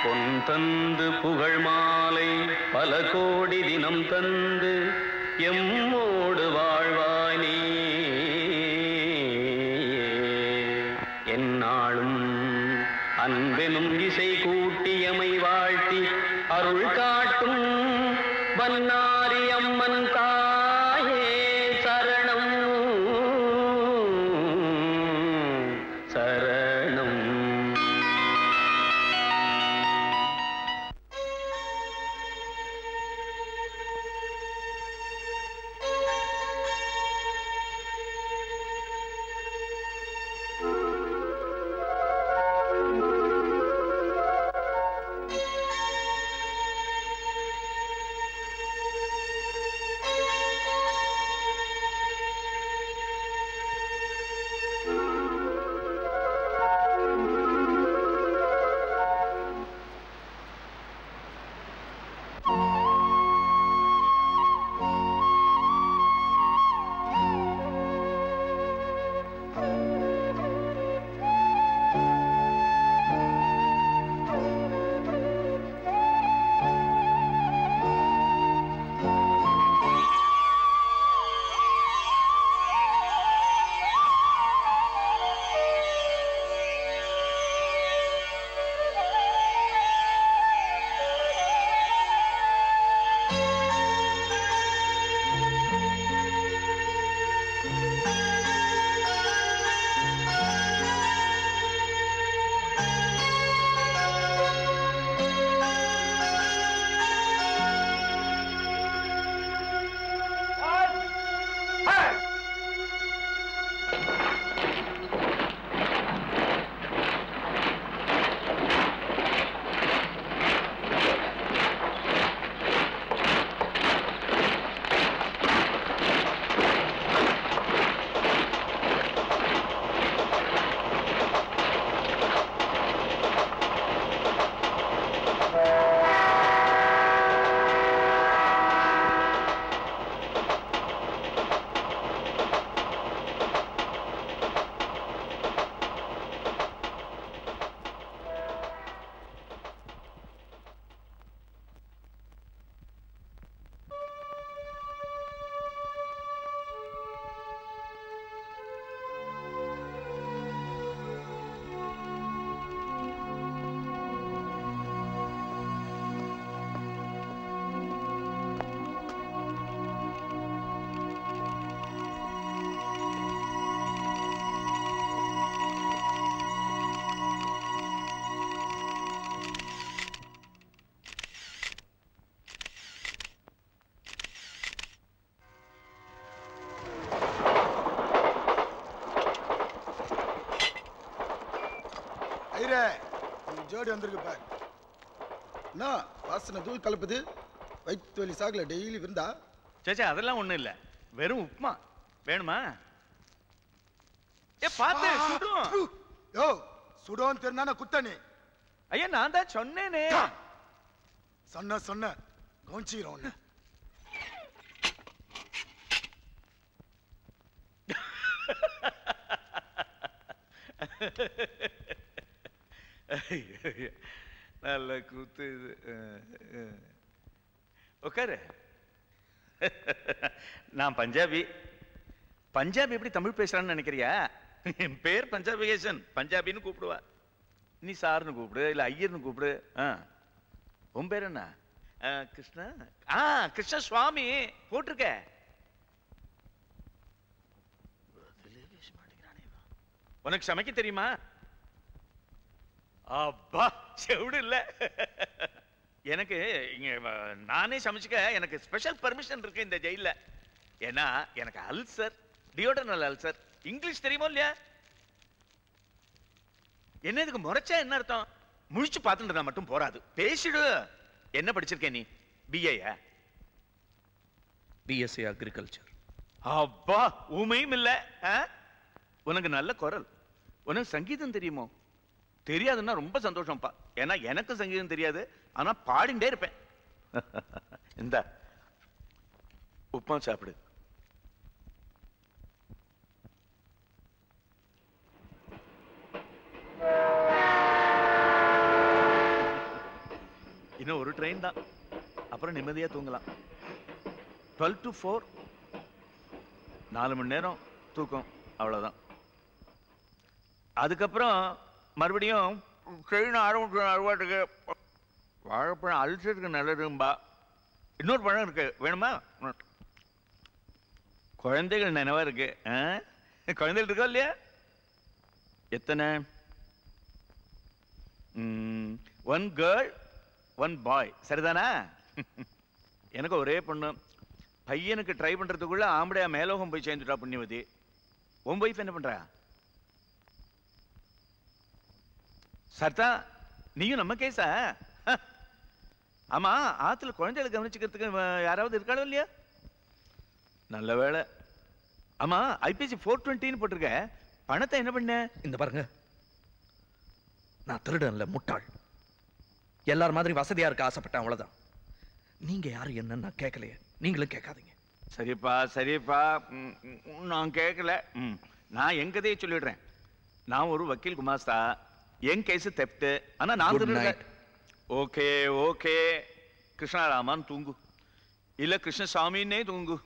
பொன் தந்து புகழ் மாலை பல கோடி தினம் தந்து எம்மோடு வாழ்வாய் நீ எந்நாளும் அன்பெனும் இசை கூட்டியமை வாழ்த்தி அருள் காட்டும் வன்னாரி அம்மன் தாயே சரணம் சரணம். ஜோடி வந்திருக்கு பார். என்ன வாசனை தூள் கலப்புது? வயிற்று வலி சாகல டெய்லி விருந்தா? சேச்சா அதெல்லாம் ஒண்ணும் இல்ல, வெறும் உப்புமா. வேணுமா? ஏ பாத்து சுடும். யோ சுடும் தெரிந்தானே குத்தனே. ஐயா நான் தான் சொன்னேனே. சொன்ன கவுன்சிரோம் ஒண்ணு. நல்ல கூத்து இது. உட்காரு. நான் பஞ்சாபி. பஞ்சாபி எப்படி தமிழ் பேசுறான்னு நினைக்கிறியா? என் பேர் பஞ்சாபிகேசன். பஞ்சாபின்னு கூப்பிடுவா. நீ சார்னு கூப்பிடு, இல்ல ஐயர்னு கூப்பிடு. உன் பேர் என்ன? கிருஷ்ணா. கிருஷ்ண சுவாமி போட்டிருக்க. உனக்கு சமைக்க தெரியுமா? அப்பா செவிடு இல்ல. எனக்கு இங்க நானே சமைச்சுக்க எனக்கு ஸ்பெஷல் பர்மிஷன் இருக்கு இந்த ஜெயில. ஏன்னா எனக்கு அல்சர், டியோடனல் அல்சர். இங்கிலீஷ் தெரியுமோ இல்லையா? என்ன இதுக்கு முறைச்சா என்ன அர்த்தம்? முழிச்சு பார்த்துட்டு மட்டும் போராது, பேசிடு. என்ன படிச்சிருக்க நீ? பிஏயா? BSc agriculture. அப்பா உமையும் இல்ல. உனக்கு நல்ல குரல். உனக்கு சங்கீதம் தெரியுமோ? தெரியாதுன்னா ரொம்ப சந்தோஷம்ப்பா. ஏன்னா எனக்கு சங்கீதம் தெரியாது, ஆனா பாடிண்டே இருப்பேன். இந்த உப்புமா சாப்பிடு. ட்ரெயின் தான். அப்புறம் நிம்மதியா தூங்கலாம். 12 to 4 4 மணி நேரம் தூக்கம், அவ்வளவுதான். அதுக்கப்புறம் மறுபடியும் ட்ரெயின் ஆரம்பிச்சு அறுவாட்டுக்கு வாழைப்பழம் அல்சருக்கு நல்லதும்பா. இன்னொரு பழம் இருக்கு, வேணுமா? குழந்தைகள் நினைவா இருக்கு. குழந்தைகள் இருக்கா இல்லையா? எத்தனை? 1 கேர்ள் 1 பாய், சரிதானா? எனக்கு ஒரே பொண்ணு. பையனுக்கு ட்ரை பண்றதுக்குள்ள ஆம்படையா மேலோகம் போய் சேர்ந்துட்டா புண்ணியவதி. உன் வைஃப் என்ன பண்றா? சர்தா, நீயும் நம்ம கேஸா? ஆமா, ஆத்துல குழந்தைகளை கவனிச்சுக்கிறதுக்கு யாராவது இருக்காளோ இல்லையா? நல்ல வேலை. ஆமா, ஐபிசி 420 போட்டிருக்க, பணத்தை என்ன பண்ண? இந்த பாருங்க, நான் திருடன்ல முட்டாள். எல்லார் மாதிரி வசதியா இருக்க ஆசைப்பட்டேன், அவ்வளவுதான். நீங்க யாரு என்னன்னு நான் கேட்கலையே, நீங்களும் கேட்காதீங்க. சரிப்பா சரிப்பா, நான் கேட்கல. நான் என் கதையை சொல்லிடுறேன். நான் ஒரு வக்கீல் குமாஸ்தா. என் கேஸ் தெப்ட். ஆனா நான் திருடுறேன். ஓகே ஓகே, கிருஷ்ணராமான் தூங்கு, இல்ல கிருஷ்ணசாமின்னே தூங்கு.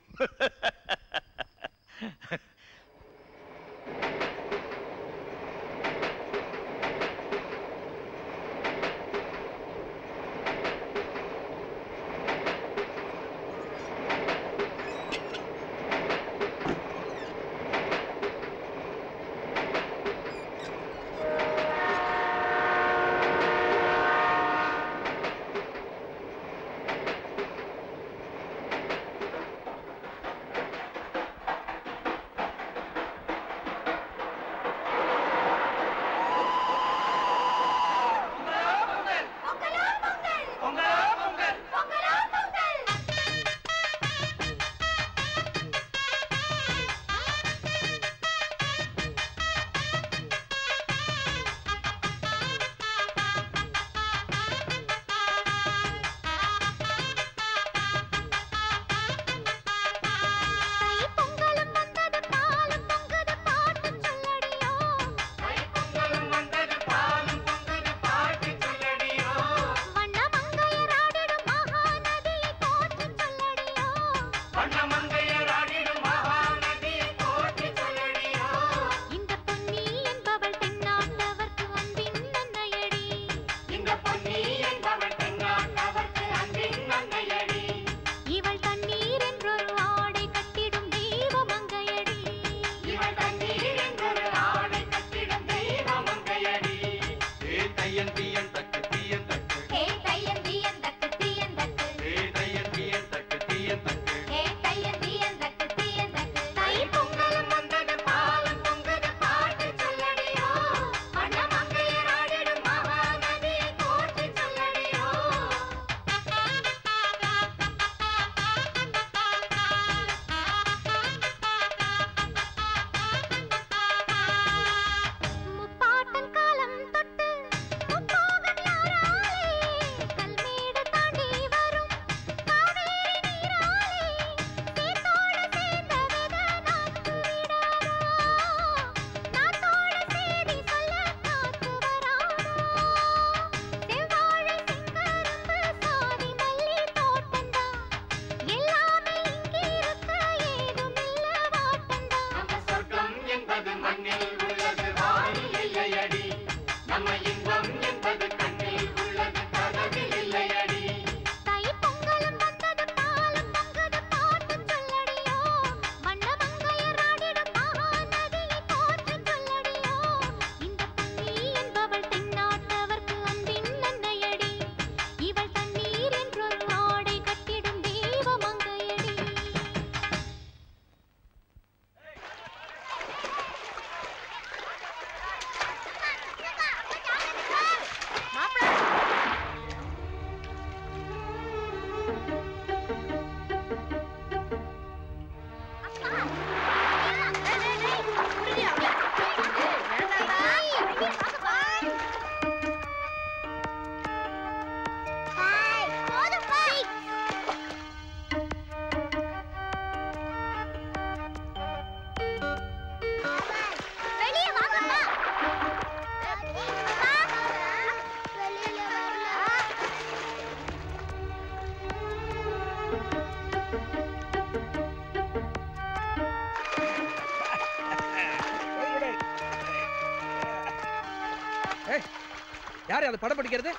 அது படம் படிக்கிறது?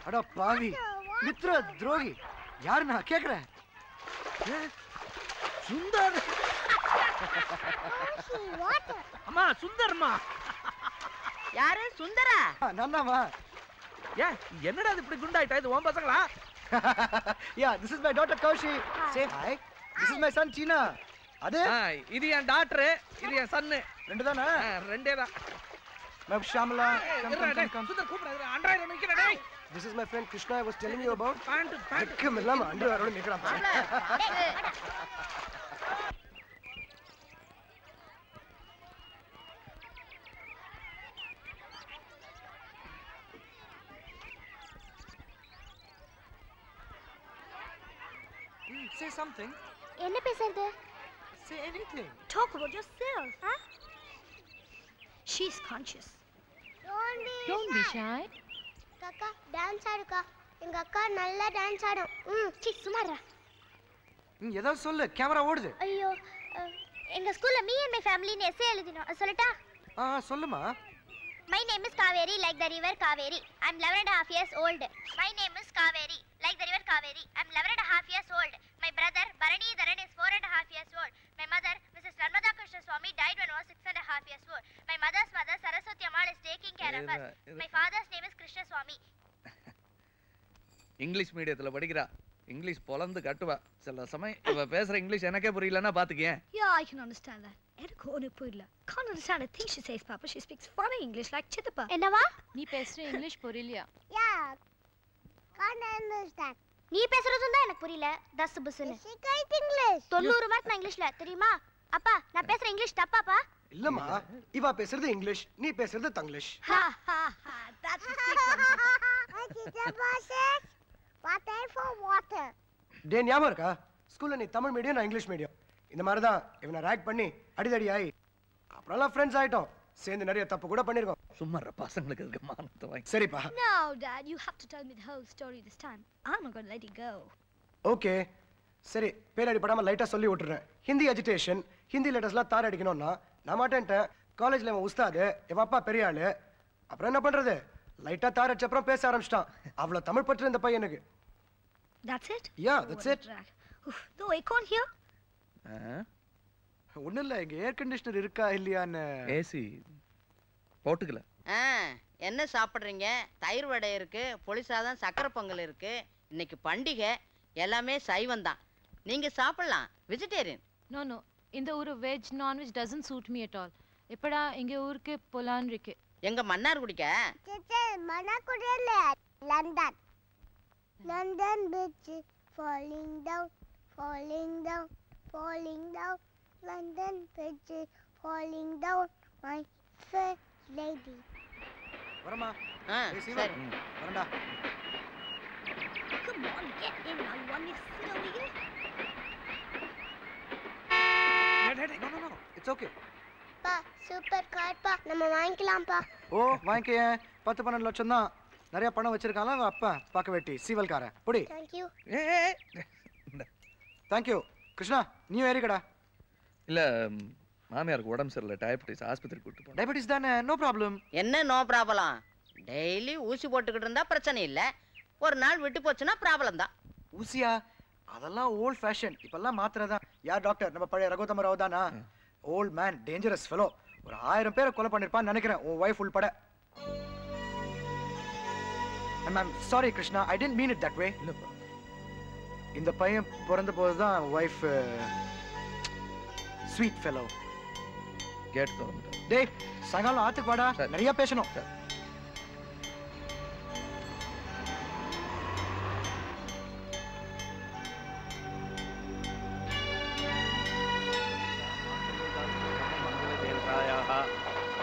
அட பாவி, மித்ர துரோகி. யாரு நான் கேக்குறேன்? சுந்தர். அம்மா சுந்தர்மா. யாரு சுந்தரா? நான்தாமா. ஏன் என்னடா இது இப்படி குண்டாயிட்டா? இது உன் பசங்களா? Yeah, this is my daughter Kaushi. Say hi. This is my son China. அது இது என் டாக்டர், இது என் சன்னு. ரெண்டு தானா? ரெண்டே தான். मैं Shamala. சுந்தர் கூப்பிடுறாரு. அண்டராயிரம் நிக்கிறே டேய். This is my friend Krishna I was telling you about. Pant கமெல்லாம் அண்டராயிரோட நிக்கறான் பாரு. Say something. என்ன பேசுறது? Say anything. Talk about yourself, huh? She's conscious. Don't be shy. அக்கா டான்ஸ் ஆடுக்கா. எங்க அக்கா நல்லா டான்ஸ் ஆடும். சீ சுமாரா. ஏதாவது சொல்லு, கேமரா ஓடுது. ஐயோ, எங்க ஸ்கூல்ல மீ அண்ட் மை ஃபேமிலின்னு எஸ்ஸே எழுதினோம். சொல்லட்டா? சொல்லுமா. My name is Kaveri, like the river Kaveri. I'm 11.5 years old. My name is Kaveri, like the river Kaveri. I'm 11.5 years old. My brother, Bharanidharan, is 4.5 years old. My mother, Mrs. Narmada Krishna Swami, died when I was 6.5 years old. My mother's mother, Saraswati Ammal, is taking care of us. My father's name is Krishna Swami. English மீடியத்துல படிக்கிறா. English பொலந்து கட்டுவா. சில சமயம் இவ பேசுற English எனக்கே புரியலன்னா பாத்துக்கேன். Yeah, I can understand that. எனக்கு ஒண்ணு புரியல. Can't understand a thing she says, Papa. She speaks funny English like Chitappa. என்னவா? நீ பேசுற இங்கிலீஷ் புரியலையா? Yeah. Can't understand. நீ பேசுறதும் தான் எனக்கு புரியல. தஸ் புஸ்னு. Speak English. 90 மார்க் நான் இங்கிலீஷ்ல தெரியுமா? அப்பா, நான் பேசுற இங்கிலீஷ் தப்பாப்பா? இல்லம்மா, இவா பேசுறது இங்கிலீஷ், நீ பேசுறது Tanglish. Ha ha ha. That's the secret. Chitappa says water for water. டே ஞாபகம் இருக்கா? ஸ்கூல்ல நீ தமிழ் மீடியம், நான் இங்கிலீஷ் மீடியம். இந்த மாதிரி தான் இவனை ரேக் பண்ணி அடிதடி ஆகி அப்புறம்லாம் ஃப்ரெண்ட்ஸ் ஆயிட்டோம். சேர்ந்து நிறைய தப்பு கூட பண்ணிருக்கோம். சும்மா பசங்களுக்கு இருக்க மானத்தை வாங்கி. சரிப்பா. No, Dad, you have to tell me the whole story this time. I'm not going to let it go. Okay, சரி. பேரடி படாம லைட்டா சொல்லி விட்டுறேன். ஹிந்தி அஜிடேஷன், ஹிந்தி லெட்டர்ஸ்லாம் தார் அடிக்கணும்னா நான் மாட்டேன்ட்டேன். காலேஜ்ல இவன் உஸ்தாது, இவன் அப்பா பெரிய ஆளு. அப்புறம் என்ன பண்றது? லைட்டா தார் அடிச்ச அப்புறம் பேச ஆரம்பிச்சிட்டான். அவ்வளவு தமிழ் பற்று இந்த பையனுக்கு. That's it? Yeah, that's it. No, I can't hear. ஒண்ணும் இல்ல, இங்க ஏர் கண்டிஷனர் இருக்கா இல்லையான்னு. ஏசி போட்டுக்கல. என்ன சாப்பிடுறீங்க? தயிர் வடை இருக்கு, புளி சாதம், சக்கரை பொங்கல் இருக்கு. இன்னைக்கு பண்டிகை, எல்லாமே சைவம் தான். நீங்க சாப்பிடலாம், வெஜிடேரியன். No, no. இந்த ஊரு veg non veg doesn't suit me at all. எப்படா இங்க ஊருக்கு போலான்னு இருக்கு. எங்க மன்னார்குடிக்க? மன்னார்குடி இல்ல, London. London bridge falling down, falling down, falling down. London bridge falling down, my fair lady. வரமா. சரி. வரடா. Come on, get in. I want to sit over here. No. It's okay. பா, சூப்பர் கார் பா. நம்ம வாங்கிக்கலாம் பா. ஓ, வாங்கிக்க. 10-12 லட்சம் தான். நிறைய பணம் வச்சிருக்கான்ல அவன் அப்பா. பாக்க வெட்டி சீவல்காரன். புடி. Thank you. Thank you. Krishna, நீ ஏறிக்கடா. இல்ல மாமியாருக்கு உடம்பு சரியில்லை, டயபெட்டிஸ், ஆஸ்பத்திரி கூட்டு போறேன். டயபெட்டிஸ் தானே, நோ ப்ராப்ளம். என்ன நோ ப்ராப்ளம்? டெய்லி ஊசி போட்டுக்கிட்டு இருந்தா பிரச்சனை இல்ல. ஒரு நாள் விட்டு போச்சுன்னா ப்ராப்ளம் தான். ஊசியா? அதெல்லாம் ஓல்ட் ஃபேஷன். இப்பெல்லாம் மாத்திரதான். யார் டாக்டர்? நம்ம பழைய ரகுதம ராவ் தானா? Old man, dangerous fellow. ஒரு 1000 பேரை கொலை பண்ணிருப்பான்னு நினைக்கிறேன், உன் வைஃப் உள்பட. I'm sorry Krishna, I didn't mean it that way. இல்லப்பா. இந்த பையன் பிறந்த போதுதான் வைஃப் ஸ்வீட் ஃபெலோ. கேட் திறந்துட்டேன். டேய், சாயங்காலம் ஆத்துக்கு வாடா, நிறைய பேசணும்.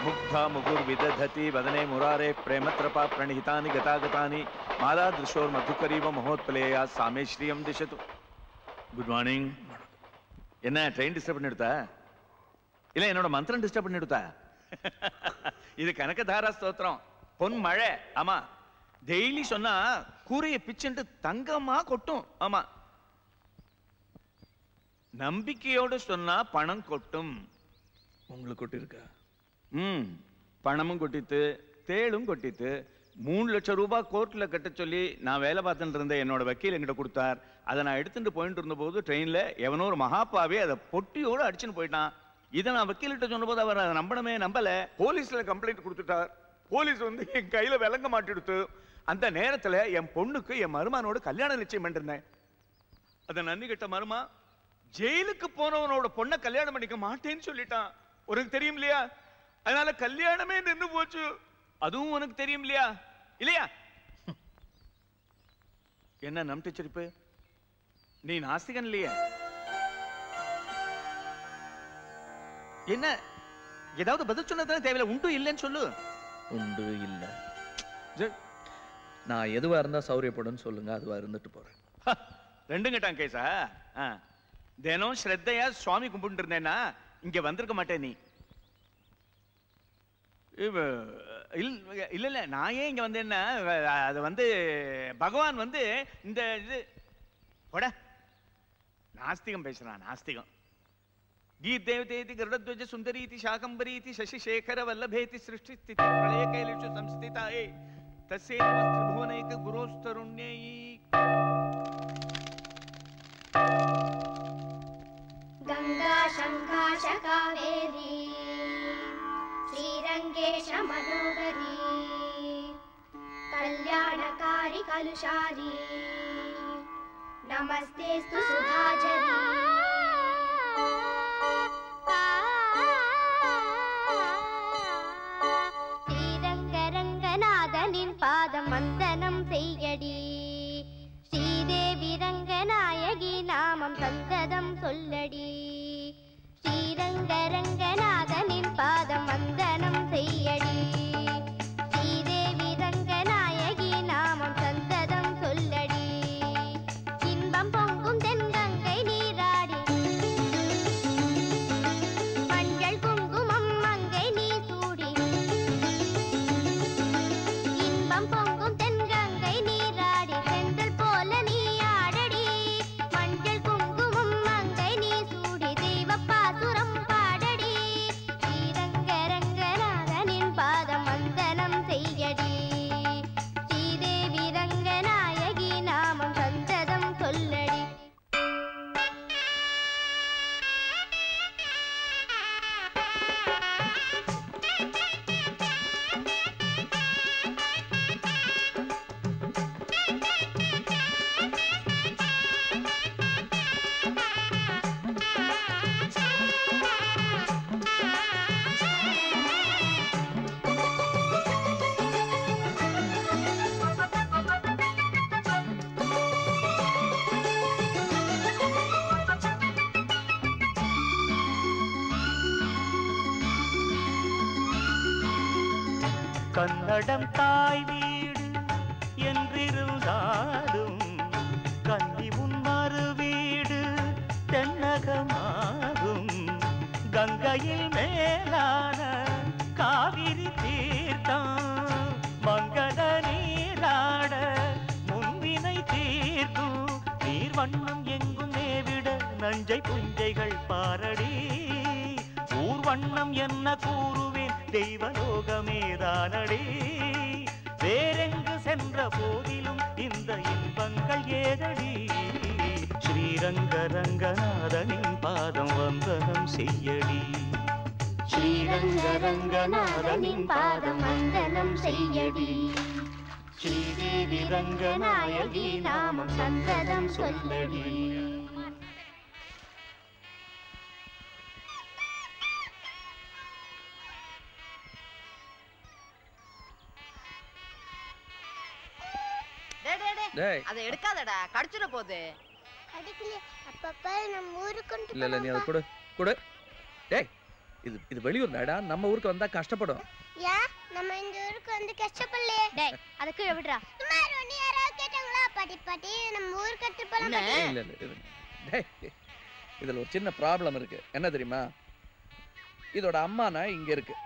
मुग्धा मुगुर्विदधति वदने मुरारे प्रेमत्रपा प्रणिहितानि गतागतानि माला दृशोर मधुकरीव महोत्पलेया सामे श्रियम दिशतु. Good morning. என்ன ட்ரெயின் டிஸ்டர்ப் பண்ணிடுதா? இல்ல என்னோட மந்திரம் டிஸ்டர்ப் பண்ணிடுதா? இது கனகதாரா ஸ்தோத்திரம், பொன் மழை. ஆமா, டெய்லி சொன்னா கூரையை பிச்சுட்டு தங்கமா கொட்டும். ஆமா, நம்பிக்கையோடு சொன்னா பணம் கொட்டும். உங்களுக்கு கொட்டி இருக்கா? பணமும் கொட்டித்து, தேளும் கொட்டித்து, 3 லட்சம் ரூபாய் கோர்ட்ல கட்ட சொல்லி நான் வேலை பார்த்துட்டு இருந்த என்னோட வக்கீல் என்கிட்ட கொடுத்தார். அதை நான் எடுத்துட்டு போயிட்டு இருந்த போது ட்ரெயின்ல எவனோ ஒரு மகாப்பாவே அதை பொட்டியோட அடிச்சுன்னு போயிட்டான். இதை நான் வக்கீல்கிட்ட சொன்ன போது அவர் அதை நம்பல. போலீஸ்ல கம்ப்ளைண்ட் கொடுத்துட்டார். போலீஸ் வந்து என் கையில விளங்க மாட்டிடுத்து. அந்த நேரத்துல என் பொண்ணுக்கு என் மருமானோட கல்யாணம் நிச்சயம் பண்ணிருந்தேன். அதை நன்றி கிட்ட மருமா ஜெயிலுக்கு போனவனோட பொண்ணை கல்யாணம் பண்ணிக்க மாட்டேன்னு சொல்லிட்டான். உனக்கு தெரியும் இல்லையா? அதனால கல்யாணமே நின்று போச்சு. அதுவும் உனக்கு தெரியும் இல்லையா? என்ன நம்பிச்சிருப்பு? நீ நாஸ்திகன் இல்லையா? என்ன ஏதாவது பதில் சொன்னதானே தேவையில்ல. உண்டு இல்லைன்னு சொல்லு. உண்டு இல்ல. நான் எதுவா இருந்தா சௌரியப்படுன்னு சொல்லுங்க, அதுவா இருந்துட்டு போறேன். ரெண்டும் கேட்டான் கேசா. தினம் ஸ்ரத்தையா சுவாமி கும்பிட்டு இருந்தேன்னா இங்க வந்திருக்க மாட்டேன். நீ இல்ல நான் ஏன் இங்க வந்தேன்னா அது வந்து பகவான் வந்து இந்த இது போட நாஸ்திகம் பேசுறான். நாஸ்திகம். गीर्देवतेति गरुडध्वज सुंदरीति शाकंबरीति शशिशेखर वल्लभेति सृष्टि स्थिति प्रलय कैलेषु संस्थिताये तस्यै त्रिभुवनैक गुरोस्तरुण्यै गंगा शंकाश कावेरी श्रीरंगेश मनोहरी कल्याणकारी कलुषारी नमस्तेस्तु सुधाचरी ஸ்ரீரங்கரங்கநாதனின் பாதம் வந்தனம் செய்யடி. ஸ்ரீதேவி ரங்கநாயகி நாமம் சந்ததம் சொல்லடி. ஸ்ரீரங்கரங்கநாதனின் பாதம் வந்தனம் செய்யடி. ஸ்ரீதேவி ரங்கநாயகி நாமம் சந்ததம் சொல்லடி. இன்பம் பொங்கும் தென்கங்கை நீராடி மஞ்சள் குங்குமம் மங்கை நீ சூடி. இன்பம் பொங்கும் தென்கங்கை நீராடி சென்றல் போல நீ ஆடடி. மஞ்சள் குங்குமம் மங்கை நீ சூடி தெய்வப்பாசுரம் பாடடி. ஸ்ரீரங்கரங்கநாதனின் பாதம் வந்தனம் செய்யடி. ஸ்ரீதேவி ரங்கநாயகி நாமம் சந்ததம் சொல்லடி. கன்னடம் தாய் வீடு என்றிருந்தாலும் கன்னி உன் மறு வீடு தென்னகமாகும். கங்கையில் மேலான காவிரி தீர்த்தம் மங்கள நீராட முன்வினை தீர்க்கும். நீர் வண்ணம் எங்கும் மேவிட நஞ்சை புஞ்சைகள் பாரடி. ஊர்வண்ணம் என்ன கூறுவேன் தெய்வலோகமேதானடி. வேறெங்கு சென்ற போதிலும் இந்த இன்பங்கள் ஏதடி. ஸ்ரீரங்கரங்கநாதனின் பாதம் வந்தனம் செய்யடி. ஸ்ரீரங்கரங்கநாதனின் பாதம் வந்தனம் செய்யடி. ஸ்ரீதேவி ரங்கநாயகி நாமம் சந்ததம் சொல்லடி. அதை எடுக்காதடா, கடிச்சிட போகுது. அடிக்கல அப்பப்ப நம்ம ஊருக்கு கொண்டு இல்ல நீ அதை கொடு கொடு. டேய் இது வெளியூர் நாடா, நம்ம ஊருக்கு வந்தா கஷ்டப்படும். ஏன் நம்ம இந்த ஊருக்கு வந்து கஷ்டப்படலையே? டேய் அத கீழ விடுடா. சும்மா நீ யாராவது கேட்டாங்களா? பாட்டி நம்ம ஊருக்கு எடுத்து போலாம். இல்ல டேய் இதுல ஒரு சின்ன ப்ராப்ளம் இருக்கு. என்ன தெரியுமா? இதோட அம்மானா இங்க இருக்கு.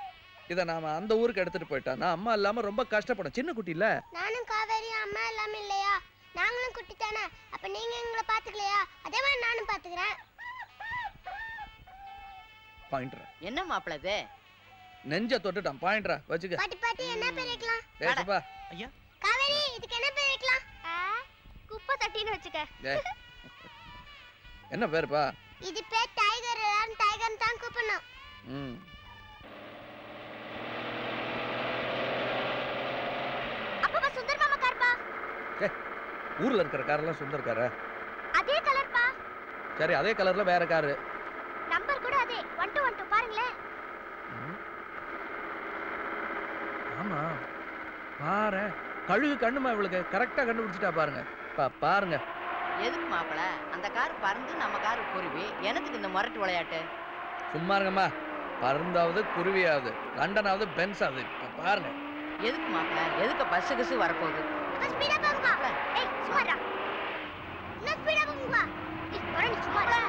இத நாம அந்த ஊருக்கு எடுத்துட்டு போயிட்டா அம்மா இல்லாம ரொம்ப கஷ்டப்படும். சின்ன குட்டி இல்ல. நானும் காவேரி அம்மா இல்லாம இல்லையா? நாங்களும் குட்டி தானே. அப்ப நீங்க எங்களை பாத்துக்கலையா? அதே மாதிரி நானும் பாத்துக்கிறேன். பாயிண்ட்ரா. என்ன மாப்பிள இது? நெஞ்ச தொட்டுட்டான். பாயிண்ட்ரா வச்சுக்க. பாட்டி என்ன பேர் வைக்கலாம்? டேய் சுப்பா ஐயா காவேரி இதுக்கு என்ன பேர் வைக்கலாம்? குப்பை தட்டின்னு வச்சுக்க. என்ன பேருப்பா? இது பேர் டைகர். எல்லாரும் டைகர் தான் கூப்பிடணும். அப்பா சுந்தர் மாமா கார்ப்பா. ஊர்ல இருக்கிற காரெல்லாம் சுந்தர் காரா? அதே கலர்ப்பா. சரி அதே கலர்ல வேற காரு. நம்பர் கூட அதே 1212 பாருங்களே. ஆமா பாரு, கழுகு கண்ணுமா இவளுக்கு கரெக்டா கண்டுபிடிச்சிட்டா பாருங்க. பாருங்க. எதுக்கு மாப்பிள அந்த கார் பறந்து நம்ம கார் குருவி, எனக்கு இந்த முரட்டு விளையாட்டு? சும்மா இருங்கம்மா. பறந்தாவது குருவியாவது லண்டனாவது பென்ஸ் ஆகுது. பாருங்க. எதுக்கு மாப்பிள? எதுக்கு பஸ் கிசு வரப்போகுது? ஸ்பீடா போங்க. ஏய் சும்மாடா. என்ன ஸ்பீடா போங்க. ஏய் வரணும் சும்மாடா.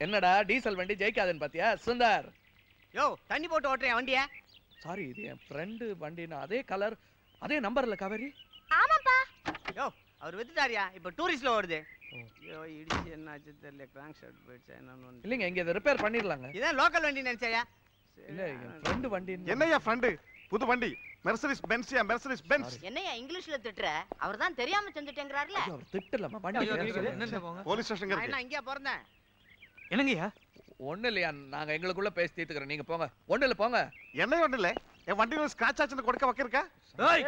என்னடா டீசல் வண்டி ஜெயிக்காதுன்னு பாத்தியா சுந்தர்? யோ தண்ணி போட்டு ஓட்டுறேன் வண்டிய. சாரி இது என் ஃப்ரெண்டு வண்டினா அதே கலர் அதே நம்பர்ல காவேரி. ஆமாப்பா. யோ அவர் வித்துட்டாரியா, இப்ப டூரிஸ்ட்ல ஓடுது. யோ இடிச்சு என்னாச்சு தெரியல, கிராங்க் ஷாட் போயிடுச்சா என்னன்னு. இல்லங்க இங்க இத ரிப்பேர் பண்ணிரலாங்க. இதான் லோக்கல் வண்டி நினைச்சயா? இல்ல என் ஃப்ரெண்டு வண்டி. என்னையா ஃப்ரெண்டு? புது வண்டி மெர்சிடிஸ் பென்ஸ்யா, மெர்சிடிஸ் பென்ஸ். என்னையா இங்கிலீஷ்ல திட்டுற? அவர்தான் தெரியாம செஞ்சுட்டேங்கறாருல. அவர் திட்டலமா வண்டி. என்னங்க போங்க. போலீஸ் ஸ்டேஷன் இருக்கு. நான் இங்க போறேன். என்னங்கய்யா? ஒண்ணு இல்லையா, நாங்க எங்களுக்குள்ள பேசி தீர்த்துக்கிறோம், நீங்க போங்க. ஒண்ணு இல்ல போங்க. என்ன ஒண்ணு இல்ல, என் வண்டியில ஸ்கிராட்ச் ஆச்சுன்னு கொடுக்க வைக்கிறக்கா? ஏய்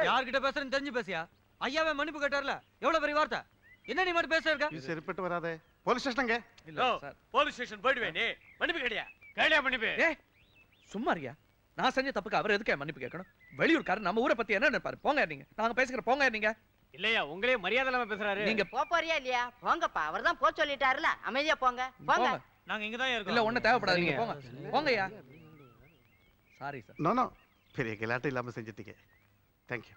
யார்கிட்ட பேசுறேன்னு தெரிஞ்சு பேசியா? ஐயாவே மன்னிப்பு கேட்டார்ல, எவ்வளவு பெரிய வார்த்தை. என்ன நீ மட்டும் பேச இருக்க? இது சரிப்பட்டு வராதே. போலீஸ் ஸ்டேஷன்ங்க. இல்ல சார், போலீஸ் ஸ்டேஷன் போய்டுவே நீ. மன்னிப்பு கேட்டியா? கேளியா மன்னிப்பு? ஏய் சும்மா இருயா. நான் செஞ்ச தப்புக்கு அவர் எதுக்கு மன்னிப்பு கேட்கணும்? வெளியூர்காரர் நம்ம ஊரை பத்தி என்ன நினைப்பாரு? போங்க நீங்க. நாங்க பேசிக்கிறோம், போங்க நீங்க. இல்லையா உங்களே மரியாதை இல்லாம பேசுறாரு. நீங்க போறியா இல்லையா? போங்கப்பா, அவர்தான் போ சொல்லிட்டாருல. அமைதியா போங்க. போங்க. நாங்க இங்க தான் இருக்கோம். இல்ல ஒண்ணு தேவைப்படாது, நீங்க போங்க. போங்கய்யா. Sorry sir. நோ நோ, பெரிய கலாட்டம் இல்லாம செஞ்சிட்டீங்க. Thank you.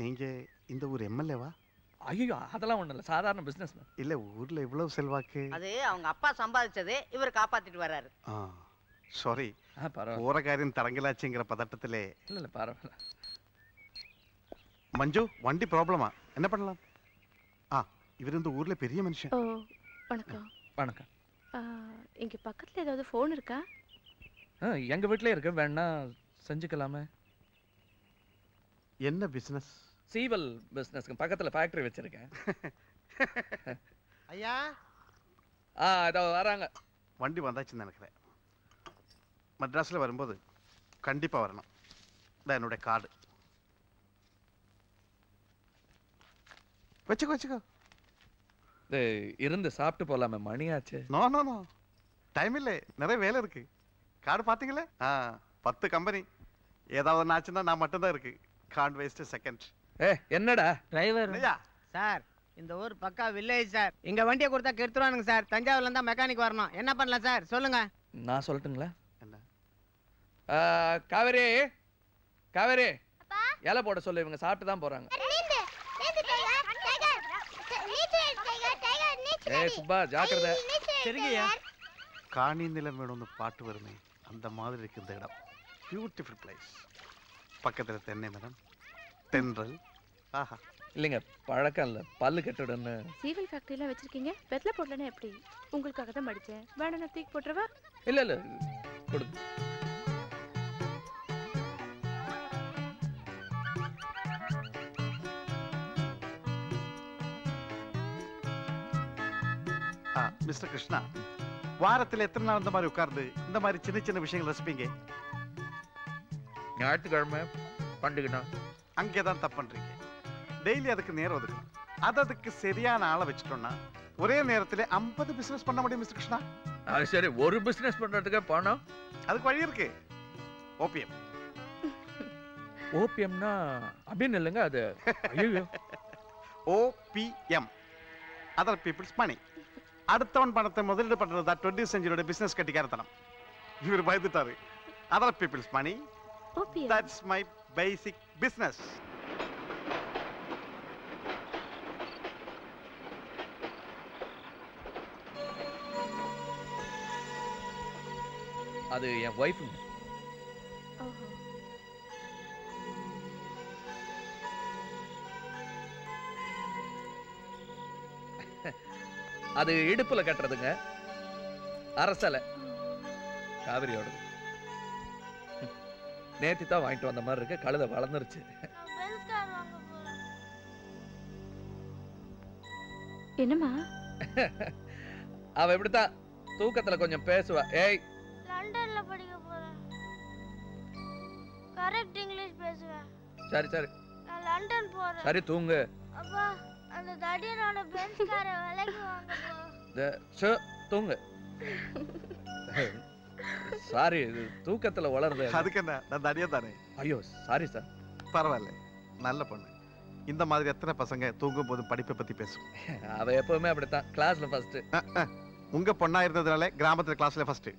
நீங்க இந்த ஊர் எம்எல்ஏவா? ஐயோ அதெல்லாம் ஒண்ணு இல்ல, சாதாரண பிசினஸ். இல்ல ஊர்ல இவ்வளவு செல்வாக்கு. அது அவங்க அப்பா சம்பாதிச்சது, இவர் காப்பாத்திட்டு வர்றாரு. சாரி, போற காரியம் தரங்கலாச்சுங்கிற பதட்டத்திலே. இல்ல இல்ல பரவாயில்ல. மஞ்சு வண்டி ப்ராப்ளமா? என்ன பண்ணலாம்? இவர் இந்த ஊர்ல பெரிய மனுஷன். ஓ வணக்கம். வணக்கம். இங்க பக்கத்துல ஏதாவது ஃபோன் இருக்கா? எங்க வீட்லயே இருக்கு, வேணா செஞ்சுக்கலாமே. என்ன பிசினஸ்? சீவல் பிசினஸ். பக்கத்துல ஃபேக்டரி வச்சிருக்கேன். ஐயா இதோ வராங்க. வண்டி வந்தாச்சுன்னு நினைக்கிறேன். மദ്രാஸ்ல வரும்போது கண்டிப்பா வரணும். இதான் என்னோட கார்டு. வச்சுக்கோ. இருந்து சாப்பிட்டு போலாமே, மணியாச்சு. நோ நோ நோ, டைம் இல்லை, நிறைய வேலை இருக்கு. கார்டு பாத்தீங்களே? 10 கம்பெனி. ஏதாவது ஆச்சுன்னா நான் மட்டும்தான் இருக்கு. Card waste second. என்னடா டிரைவர் சார்? இந்த ஊர் பக்கா வில்லேஜ் சார். இங்க வண்டியை கொடுத்தா கெடுத்துருவானுங்க சார். தஞ்சாவூர்ல இருந்தா மெக்கானிக் வரணும். என்ன பண்ணலாம் சார் சொல்லுங்க. நான் சொல்லட்டுங்களா? என்ன? காவேரி காவேரி இலை போட சொல்லு, இவங்க சாப்பிட்டு தான் போறாங்க. சுப்பா ஜாக்கிரதை. சரிங்கய்யா. காணி நிலம் வேணும்னு பாட்டு வருமே, அந்த மாதிரி இருக்கு இந்த இடம். Beautiful place. பக்கத்துல தென்னை மரம், தென்றல். ஆஹா. இல்லைங்க பழக்கம் இல்லை, பல்லு கெட்டுடுன்னு. சீவல் ஃபேக்டரிலாம் வச்சிருக்கீங்க, வெத்தலை போடலன்னா எப்படி? உங்களுக்காக தான் மடிச்சேன். வேணா தூக்கி போட்டுறவா? இல்ல கொடுங்க. மிஸ்டர் கிருஷ்ணா, வாரத்தில் எத்தனை நாள் இந்த மாதிரி உட்கார்ந்து இந்த மாதிரி சின்ன சின்ன விஷயங்கள் ரசிப்பீங்க? ஞாயிற்றுக்கிழமை பண்டிகைனா அங்கேதான் தப்பு பண்றீங்க. டெய்லி அதுக்கு நேரம் ஒதுக்கணும். அதுக்கு சரியான ஆளை வச்சுட்டோம்னா ஒரே நேரத்தில் 50 பிசினஸ் பண்ண முடியும் மிஸ்டர் கிருஷ்ணா. சரி, ஒரு பிசினஸ் பண்றதுக்கு பணம் அதுக்கு வழி இருக்கு. ஓபிஎம். ஓபிஎம்னா அப்படின்னு இல்லைங்க, அது ஓபிஎம், அதர் பீப்புள்ஸ் மணி. அடுத்தவன் பணத்தை முதலீடு பண்றதா 20th செஞ்சுரியோட பிசினஸ் கட்டிக்காரத்தனம். இவர் பயந்துட்டாரு. Other people's money, that's my basic business. அது என் ஒய்ஃபுங்க. அது இடுப்புல கட்டுறதுங்க. அரசலை காவிரியோடது. நேத்தி தான் வாங்கிட்டு வந்த மாதிரி இருக்கு. கழுதை வளர்ந்துருச்சு. என்னம்மா? அவ இப்படித்தான் தூக்கத்துல கொஞ்சம் பேசுவா. ஏய், லண்டன்ல படிக்க போறேன். கரெக்ட் இங்கிலீஷ் பேசுவேன். சரி சரி நான் லண்டன் போறேன். சரி தூங்கு. அப்பா அந்த தடியனோட பென்ஸ் காரை விலைக்கு வாங்கப்போ. தூங்கு. சாரி, இது தூக்கத்துல வளருது. அதுக்கு என்ன, நான் தடியா தானே. ஐயோ சாரி சார். பரவாயில்ல, நல்ல பொண்ணு. இந்த மாதிரி எத்தனை பசங்க தூங்கும் போது படிப்பை பத்தி பேசும். அவ எப்பவுமே அப்படித்தான், கிளாஸ்ல ஃபர்ஸ்ட். உங்க பொண்ணா இருந்ததுனால கிராமத்துல கிளாஸ்ல ஃபர்ஸ்ட்.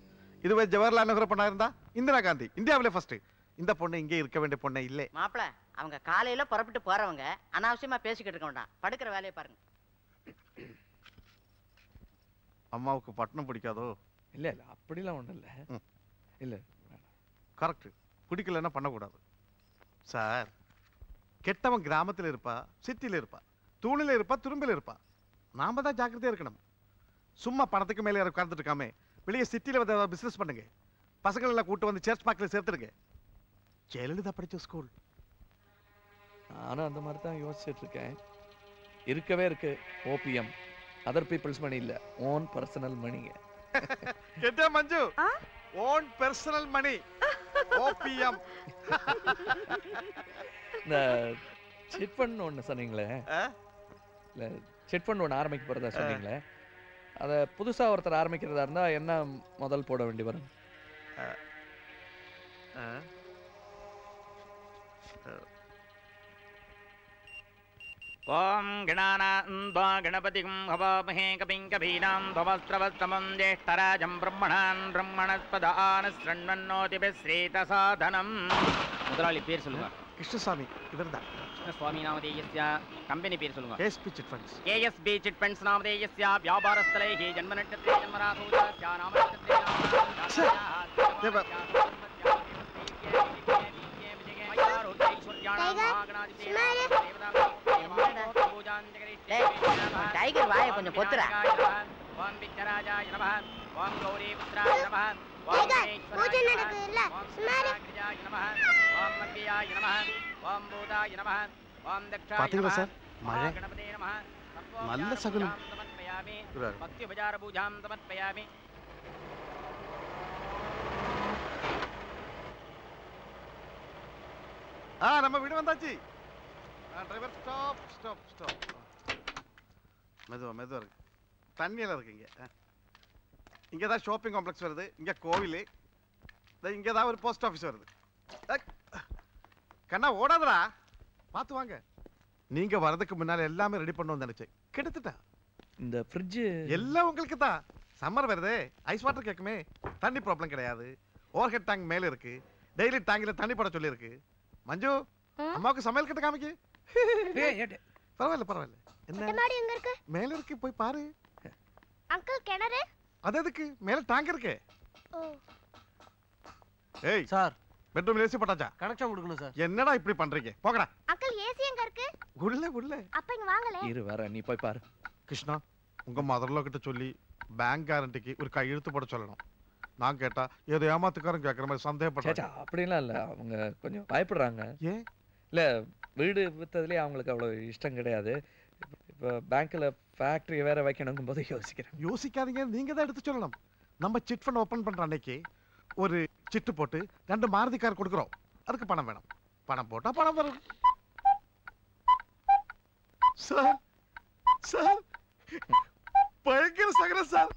இதுவே ஜவஹர்லால் நேரு பொண்ணா இருந்தா இந்திரா காந்தி இந்தியாவிலே ஃபர்ஸ்ட். இந்த பொண்ணு இங்கே இருக்க வேண்டிய பொண்ணே இல்ல. மாப்பிள, அவங்க காலையில புறப்பட்டு போறவங்க அனாவசியமா பேசிக்கிட்டு இருக்க வேண்டாம். படுக்கிற வேலையை பாருங்க. அம்மாவுக்கு பட்டணம் பிடிக்காதோ? இல்ல இல்ல, அப்படிலாம் ஒண்ணும் இல்ல. இல்ல கரெக்ட், பிடிக்கலன்னா பண்ணக்கூடாது சார். கெட்டவன் கிராமத்தில் இருப்பா, சிட்டியில இருப்பா, தூணில இருப்பா, துரும்பில இருப்பா. நாம தான் ஜாக்கிரதையா இருக்கணும். சும்மா பணத்துக்கு மேலே உட்கார்ந்துட்டு இருக்காம வெளியே சிட்டியில வந்து பிசினஸ் பண்ணுங்க. பசங்களை எல்லாம் கூட்டு வந்து சர்ச் பார்க்ல சேர்த்துடுங்க. ஜெயலலிதா படிச்ச ஸ்கூல். நானும் அந்த மாதிரி தான் யோசிச்சுட்டு இருக்கேன். இருக்கவே இருக்கு ஓபிஎம். அதர் பீப்புள்ஸ் மணி இல்ல, ஓன் பர்சனல் மணிங்க. கேட்டா Manju, own personal money OPM. இந்த சிட் ஃபண்ட் ஒன்று சொன்னீங்களே, இல்லை சிட் ஃபண்ட் ஒன்று ஆரம்பிக்க போகிறதா சொன்னீங்களே, அதை புதுசாக ஒருத்தர் ஆரம்பிக்கிறதா இருந்தால் என்ன முதல் போட வேண்டி வரும்? ஓம் கணானாந்த்வா கணபதிம் ஹவாமஹே கபிம் கபீனாம் பவஸ்த்ரவஸ்தமம் ஜேஷ்டராஜம் பிரம்மணான் பிரம்மணஸ்பதான ஸ்ரீதசாதனம். முதலாளி பேர் சொல்லுங்க. கிருஷ்ணசாமி. இவர்தான். கிருஷ்ணசுவாமி நாமதேயஸ்ய. கம்பெனி பேர் சொல்லுங்க. KSP chit funds. KSP chit funds நாமதேயஸ்ய. வியாபாரஸ்தலைஹி ஜன்மநட்சத்திரே ஜன்மராசூஜஸ்ய நாமநட்சத்திரே டைகர் வாயை கொஞ்சம் பொத்துறா. ஓம் விக்னராஜாய நமஹ. ஓம் கௌரி புத்ராய நமஹ. ஓம் பூஜை நடக்குதுல்ல, சுமாரே நமஹ. ஓம் மக்கியாய நமஹ. ஓம் பூதாய நமஹ. ஓம் தக்ஷாய பாத்தீங்களா நமஹ. சார், மழை. கணபதே நமஹ. நல்ல சகுனம். சமர்ப்பயாமி. இவராரு. பக்தி உபசார பூஜாம் சமர்ப்பயாமி. நம்ம வீடு வந்தாச்சு. Driver stop stop stop. மெதுவா மெதுவா இருக்கு. தண்ணியெல்லாம் இருக்கு இங்க. இங்கே தான் ஷாப்பிங் காம்ப்ளெக்ஸ் வருது, இங்கே கோவில், இங்கே தான் ஒரு போஸ்ட் ஆஃபீஸ் வருது. கண்ணா ஓடாதடா, பார்த்து வாங்க. நீங்க வரதுக்கு முன்னால எல்லாமே ரெடி பண்ணுவோம் நினைச்சேன். கெடுத்துட்டா. இந்த ஃப்ரிட்ஜ் எல்லாம் உங்களுக்கு தான். சம்மர் வருதே, ஐஸ் வாட்டர் கேட்குமே. தண்ணி ப்ராப்ளம் கிடையாது. ஓவர் ஹெட் டேங்க் மேல இருக்கு. டெய்லி டேங்க்ல தண்ணி போட சொல்லி இருக்கு. மஞ்சு, அம்மாவுக்கு சமையல் கிட்ட காமிக்கு. பரவாயில்ல பரவாயில்ல. என்ன எங்க இருக்கு? மேல இருக்கு, போய் பாரு. அங்கிள் கிணறு அது எதுக்கு? மேல டேங்க் இருக்கு. ஓ ஏய் சார், பெட்ரூம் ஏசி போட்டாச்சா? கனெக்ஷன் கொடுக்கணும் சார். என்னடா இப்படி பண்றீங்க? போங்கடா. அங்கிள் ஏசி எங்க இருக்கு? உள்ள உள்ள. அப்ப இங்க வாங்களே. இரு வர, நீ போய் பாரு. கிருஷ்ணா, உங்க மதர்லோ கிட்ட சொல்லி பேங்க் கேரண்டிக்கு ஒரு கையெழுத்து போட சொல்லணும். நான் கேட்டா ஏதோ ஏமாத்துக்காரன் கேட்கற மாதிரி சந்தேகப்படுறாங்க. அப்படிலாம் இல்ல, அவங்க கொஞ்சம் பயப்படுறாங்க. ஏன்? இல்ல வீடு வித்ததுலயே அவங்களுக்கு அவ்வளவு இஷ்டம் கிடையாது. இப்போ பேங்க்ல ஃபேக்டரி வேற வைக்கணுங்கும் போது யோசிக்கிறேன். யோசிக்காதீங்க, நீங்க தான் எடுத்து சொல்லணும். நம்ம சிட் ஃபண்ட் ஓபன் பண்ற அன்னைக்கு ஒரு சிட்டு போட்டு 2 மாருதி கார் கொடுக்குறோம். அதுக்கு பணம் வேணும். பணம் போட்டா பணம் வரும். சார் சார், பயங்கர சகரம் சார்.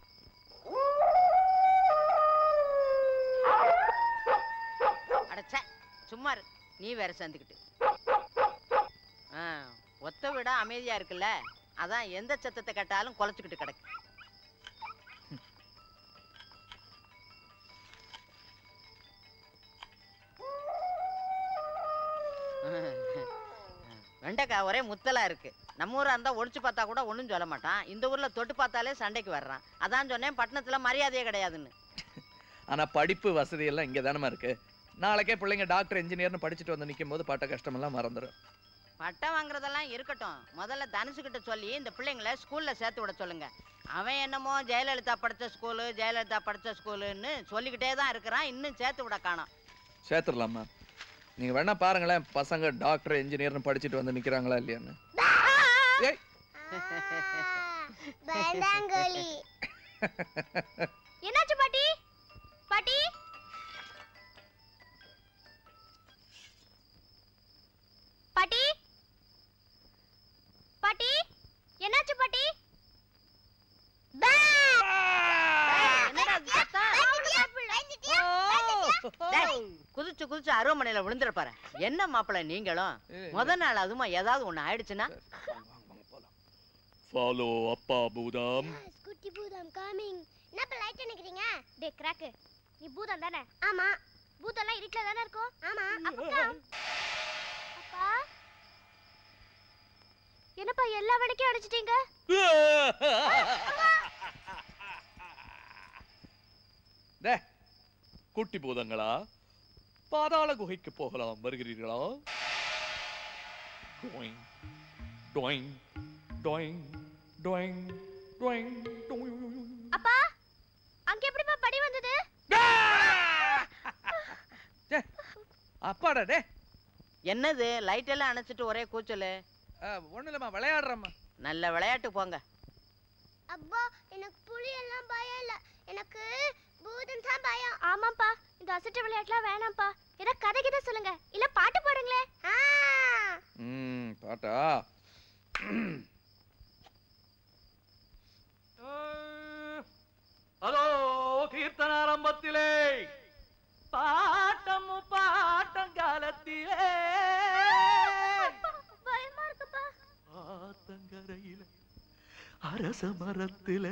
அடச்சே, சும்மா இரு. நீ வேற சேர்ந்துக்கிட்டு. ஒத்த விட அமைதியா இருக்குல்ல, அதான் எந்த சத்தத்தை கேட்டாலும் குலைச்சுக்கிட்டு கிடக்கு. வெண்டைக்காய் ஒரே முத்தலா இருக்கு. நம்ம ஊரா இருந்தா ஒடிச்சு பார்த்தா கூட ஒண்ணும் சொல்ல மாட்டான். இந்த ஊர்ல தொட்டு பார்த்தாலே சண்டைக்கு வர்றான். அதான் சொன்னேன், பட்டணத்துல மரியாதையே கிடையாதுன்னு. ஆனா படிப்பு வசதி எல்லாம் இங்க தானமா இருக்கு. நாளைக்கே பிள்ளைங்க டாக்டர் இன்ஜினியர்னு படிச்சுட்டு வந்து நிற்கும் போது பட்ட கஷ்டமெல்லாம் மறந்துடும். பட்டம் வாங்குறதெல்லாம் இருக்கட்டும், முதல்ல தனுஷுக்கிட்ட சொல்லி இந்த பிள்ளைங்களை ஸ்கூல்ல சேர்த்து விட சொல்லுங்க. அவன் என்னமோ ஜெயலலிதா படிச்ச ஸ்கூலுன்னு சொல்லிக்கிட்டே தான் இருக்கிறான், இன்னும் சேர்த்து விட காணோம். சேர்த்துடலாமா? நீங்க வேணா பாருங்களேன், பசங்க டாக்டர் இன்ஜினியர்னு படிச்சுட்டு வந்து நிக்கிறாங்களா இல்லையான்னு. என்னாச்சு பாட்டி? பாட்டி பாட்டி பாட்டி என்னாச்சு பாட்டி? குதிச்சு குதிச்சு அருவமனையில விழுந்துருப்பாரு. என்ன மாப்பிள்ள நீங்களும் முத நாள் அதுமா ஏதாவது ஒண்ணு ஆயிடுச்சுன்னா? ஃபாலோ அப்பா பூதம். குட்டி பூதம் கமிங். என்னப்பா லைட் அணைக்கிறீங்க? டேய் கிராக்கு, நீ பூதம் தானே? ஆமா. பூதம்லாம் இருட்டுல தானே இருக்கும். ஆமா. அப்பா என்னப்பா எல்லா வடைக்கும் அடிச்சிட்டீங்க? டே குட்டி பூதங்களா, பாதாள குகைக்கு போகலாம், வருகிறீர்களா? டோயிங் டோயிங் டோயிங் டோயிங் டோயிங் டோயிங். அப்பா அங்க எப்படிப்பா படி வந்தது? அப்பாடா டே. என்னது லைட் எல்லாம் அணைச்சிட்டு ஒரே கூச்சலு? ஒண்ணு இல்லம்மா, விளையாடுறம்மா. நல்ல விளையாட்டு போங்க. அப்பா எனக்கு புலி எல்லாம் பயம் இல்ல, எனக்கு பூதம் தான் பயம். ஆமாப்பா, இந்த அசட்டு விளையாட்டுலாம் வேணாம்ப்பா. ஏதோ கதை கிட்ட சொல்லுங்க, இல்ல பாட்டு பாடுங்களே. பாட்டா? அதோ கீர்த்தனாரம்பத்திலே பாட்டம் பாட்டங்காலத்திலே பயமா இருக்குப்பா. ஆத்தங்கரையில அரச மரத்தில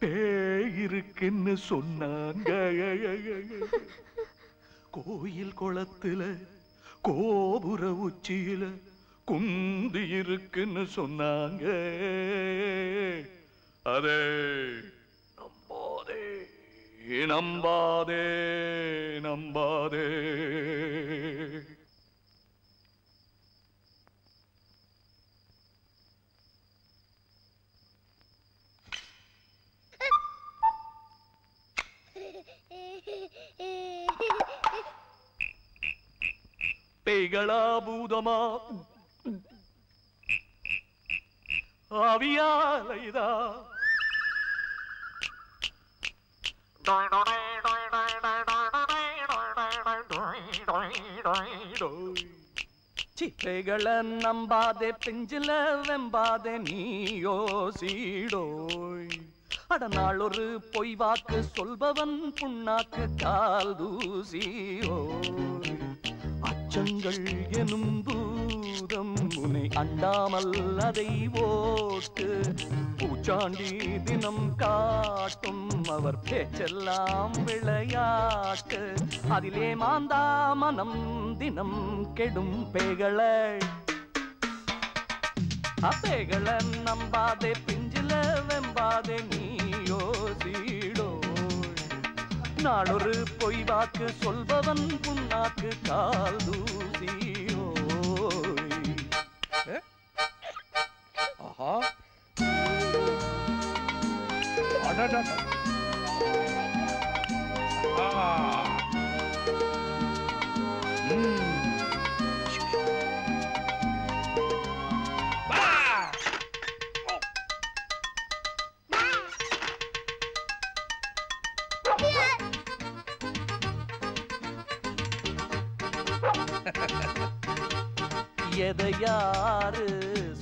பேயிருக்குன்னு சொன்னாங்க. கோயில் குளத்துல கோபுர உச்சியில குந்தி இருக்குன்னு சொன்னாங்க. அதே நம்பாதே நம்பாதே நம்பாதே. பேய்களா பூதமா ஆவியாலைதா சிப்பைகளை நம்பாதே, பிஞ்சில வெம்பாதே நீயோ சீடோய். அட நாள் ஒரு பொய் வாக்கு சொல்பவன் புண்ணாக்கு கால் தூசியோ. அச்சங்கள் எனும் பூதம் உன்னை அண்டாமல் அதை ஓட்டு. பூச்சாண்டி தினம் காட்டும் அவர் பேச்செல்லாம் விளையாட்டு. அதிலே மாந்தா மனம் தினம் கெடும் பேய்களை. அப்பேகளை நம்பாதே, பிஞ்சில வெம்பாதே நீயோ சீடோ. நாளொரு பொய் வாக்கு சொல்பவன் புண்ணாக்கு கால் தூசியோ. ஆஹா, அடடா. எதை யாரு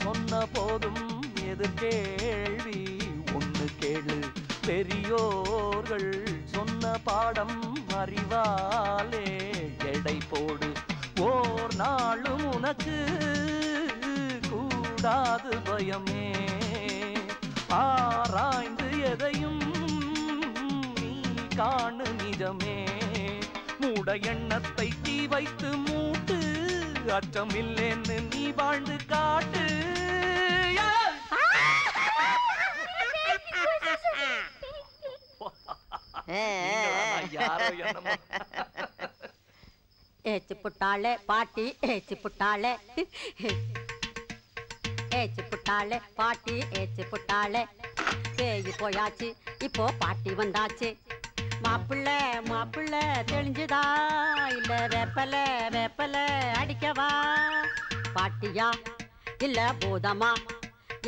சொன்ன போதும் எது கேள்வி ஒண்ணு கேளு. பெரியோர்கள் சொன்ன பாடம் அறிவாலே எடை போடு. ஓர் நாளும் உனக்கு கூடாது பயமே. ஆராய்ந்து எதையும் நீ காணு நிஜமே. மூட எண்ணத்தை தீ வைத்து மூட்டு. அச்சமில்லேன்னு நீ வாழ்ந்து காட்டு. ஏச்சு புட்டாளே பாட்டி ஏச்சு புட்டாளே ஏச்சு புட்டாளே பாட்டி ஏச்சு புட்டாளே பேய் போயாச்சு இப்போ பாட்டி வந்தாச்சு மாப்பிள்ள மாப்பிள்ள தெளிஞ்சுதா இல்ல வேப்பல வேப்பல அடிக்கவா பாட்டியா இல்ல பூதமா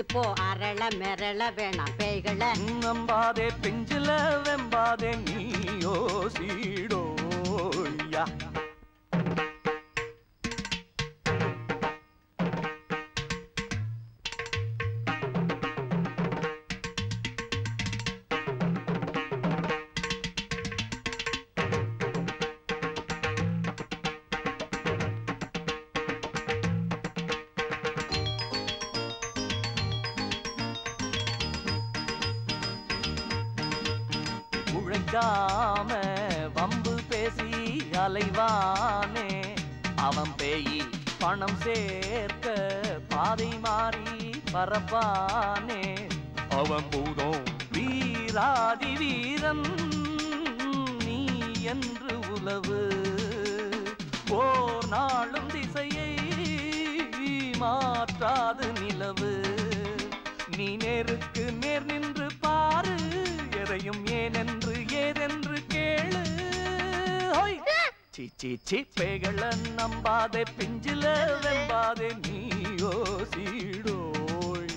இப்போ அரள மெரள வேணாம் பேய்களை நம்பாதே பிஞ்சில வெம்பாதே நீயோ சீடோயா உழைக்காம வம்பு பேசி அலைவானே அவன் பேயி பணம் சேர்க்க பாதை மாறி பரப்பானே அவன் பூதம் வீராதி வீரன் நீ என்று உலவு ஓர் நாளும் திசையை மாற்றாது நிலவு நீ நேருக்கு நேர் நின்று பாரு எதையும் ஏனென்று ஏதென்று கேளு சீச்சி பேய்கள நம்பாதே பிஞ்சில வெம்பாதே நீயோ சீடோய்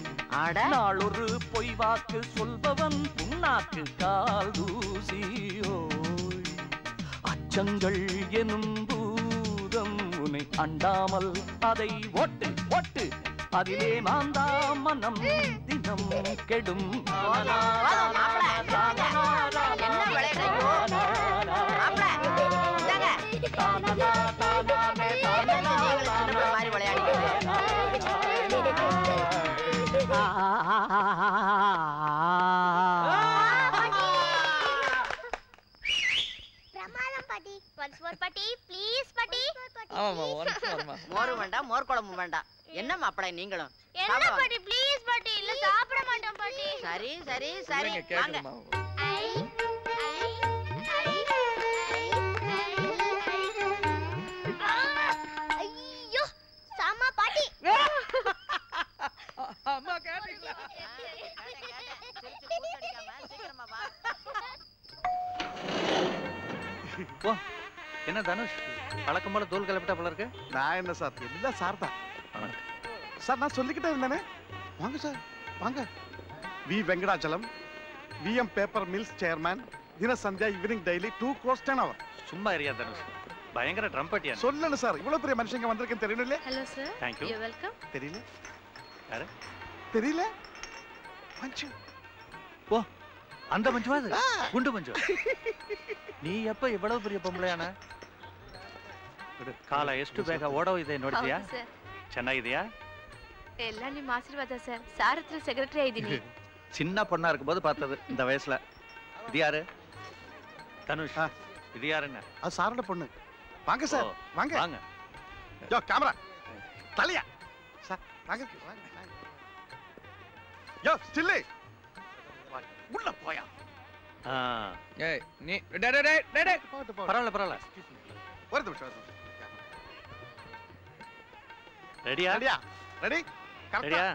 நாளொரு பொய் வாக்கு சொல்பவன் புண்ணாக்கு கால் தூசியோய் அச்சங்கள் எனும் பூதம் உன்னை அண்டாமல் அதை ஓட்டு ஓட்டு அதிலே மாந்தா மனம் தினம் கெடும் பிரமாதம் பாட்டி. Once more பாட்டி, please பாட்டி. ஆமாமா once more. மோர் வேண்டாம், மோர் குழம்பு வேண்டாம். என்ன மாப்பிளை நீங்களும்? என்ன பாட்டி ப்ளீஸ் பாட்டி, இல்ல சாப்பிட மாட்டோம் பாட்டி. சரி சரி சரி வாங்க. ஐயோ சாமா பாட்டி. அம்மா கேட்டீங்களா? சீக்கிரமா வா. ஓ என்ன தனுஷ் வழக்கம் போல தோல் கலப்பிட்டா போல இருக்கு. நான் என்ன சார் எல்லாம் சார் தான் சார். நான் சொல்லிக்கிட்டே இருந்தேனே. வாங்க சார் வாங்க. V Venkatachalam VM paper mills chairman Dinasandhya evening daily 2 crores 10 hours. சும்மா ஏரியா தனுஷ் பயங்கர ட்ரம்பட்டியா சொல்லணும் சார். இவ்வளவு பெரிய மனுஷங்க வந்திருக்கேன்னு தெரியணும் இல்ல? Hello sir. Thank you. You welcome. தெரியல யாரு தெரியல மஞ்சு. ஓ அந்த மஞ்சுவா அது குண்டு மஞ்சு. ನೀ ಯಪ್ಪ ಇவ்வளவு பெரிய பொம்பளையான ಕಾಲ ಎಷ್ಟು ಬೇಗ ಓಡೋಗಿದೆ ನೋಡ್ತೀಯಾ? ಚೆನ್ನಾಗಿದೆಯಾ? ಎಲ್ಲ ನಿಮ್ಮ ಆಶೀರ್ವಾದ ಸರ್. ಸಾರ್ ಹತ್ರ ಸೆಕ್ರೆಟರಿ ಆಗಿದ್ದೀನಿ. சின்ன பொண்ணா இருக்கும்போது பார்த்தது இந்த வயசுல. இது யாரு? தனுஷ். இது யாருங்க? அது சாரோட பொண்ணு. வாங்க சார் வாங்க வாங்க. யோ கேமரா தலையா சார் வாங்க வாங்க. யோ ஸ்டில்லி உள்ள போயா. ஏய் நீ டே டே டே டே பரவாயில்ல பரவாயில்ல. ஒரு நிமிஷம். ரெடியா? ரெடியா? ரெடி? ரெடியா?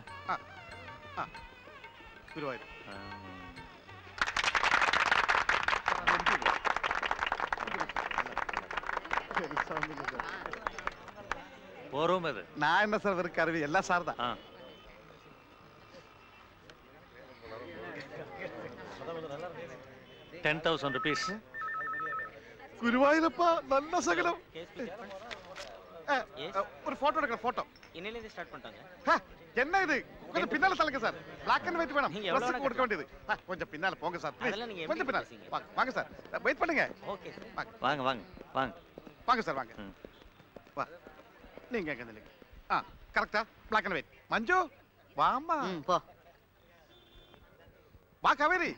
குருவாயூர். போறோம் அது. நான் என்ன சார் வெறும் கருவி எல்லாம் சார் தான். 10,000 rupees. குருவாயூரப்பா நல்ல சகலம். ஒரு போட்டோ எடுக்கிற போட்டோ. இன்னிலிருந்து ஸ்டார்ட் பண்ணிட்டாங்க. என்ன இது கொஞ்சம் பின்னால தள்ளுங்க சார். பிளாக் அண்ட் ஒயிட் வேணும். ப்ளஸ் கொடுக்க வேண்டியது. கொஞ்சம் பின்னால போங்க சார். கொஞ்சம் பின்னால வாங்க சார். வெயிட் பண்ணுங்க. Okay sir. வாங்க வாங்க வாங்க வாங்க சார் வாங்க. வா நீங்க எங்க நில்லுங்க. கரெக்ட்டா பிளாக் அண்ட் ஒயிட். மஞ்சு வாமா. போ. வா காவேரி.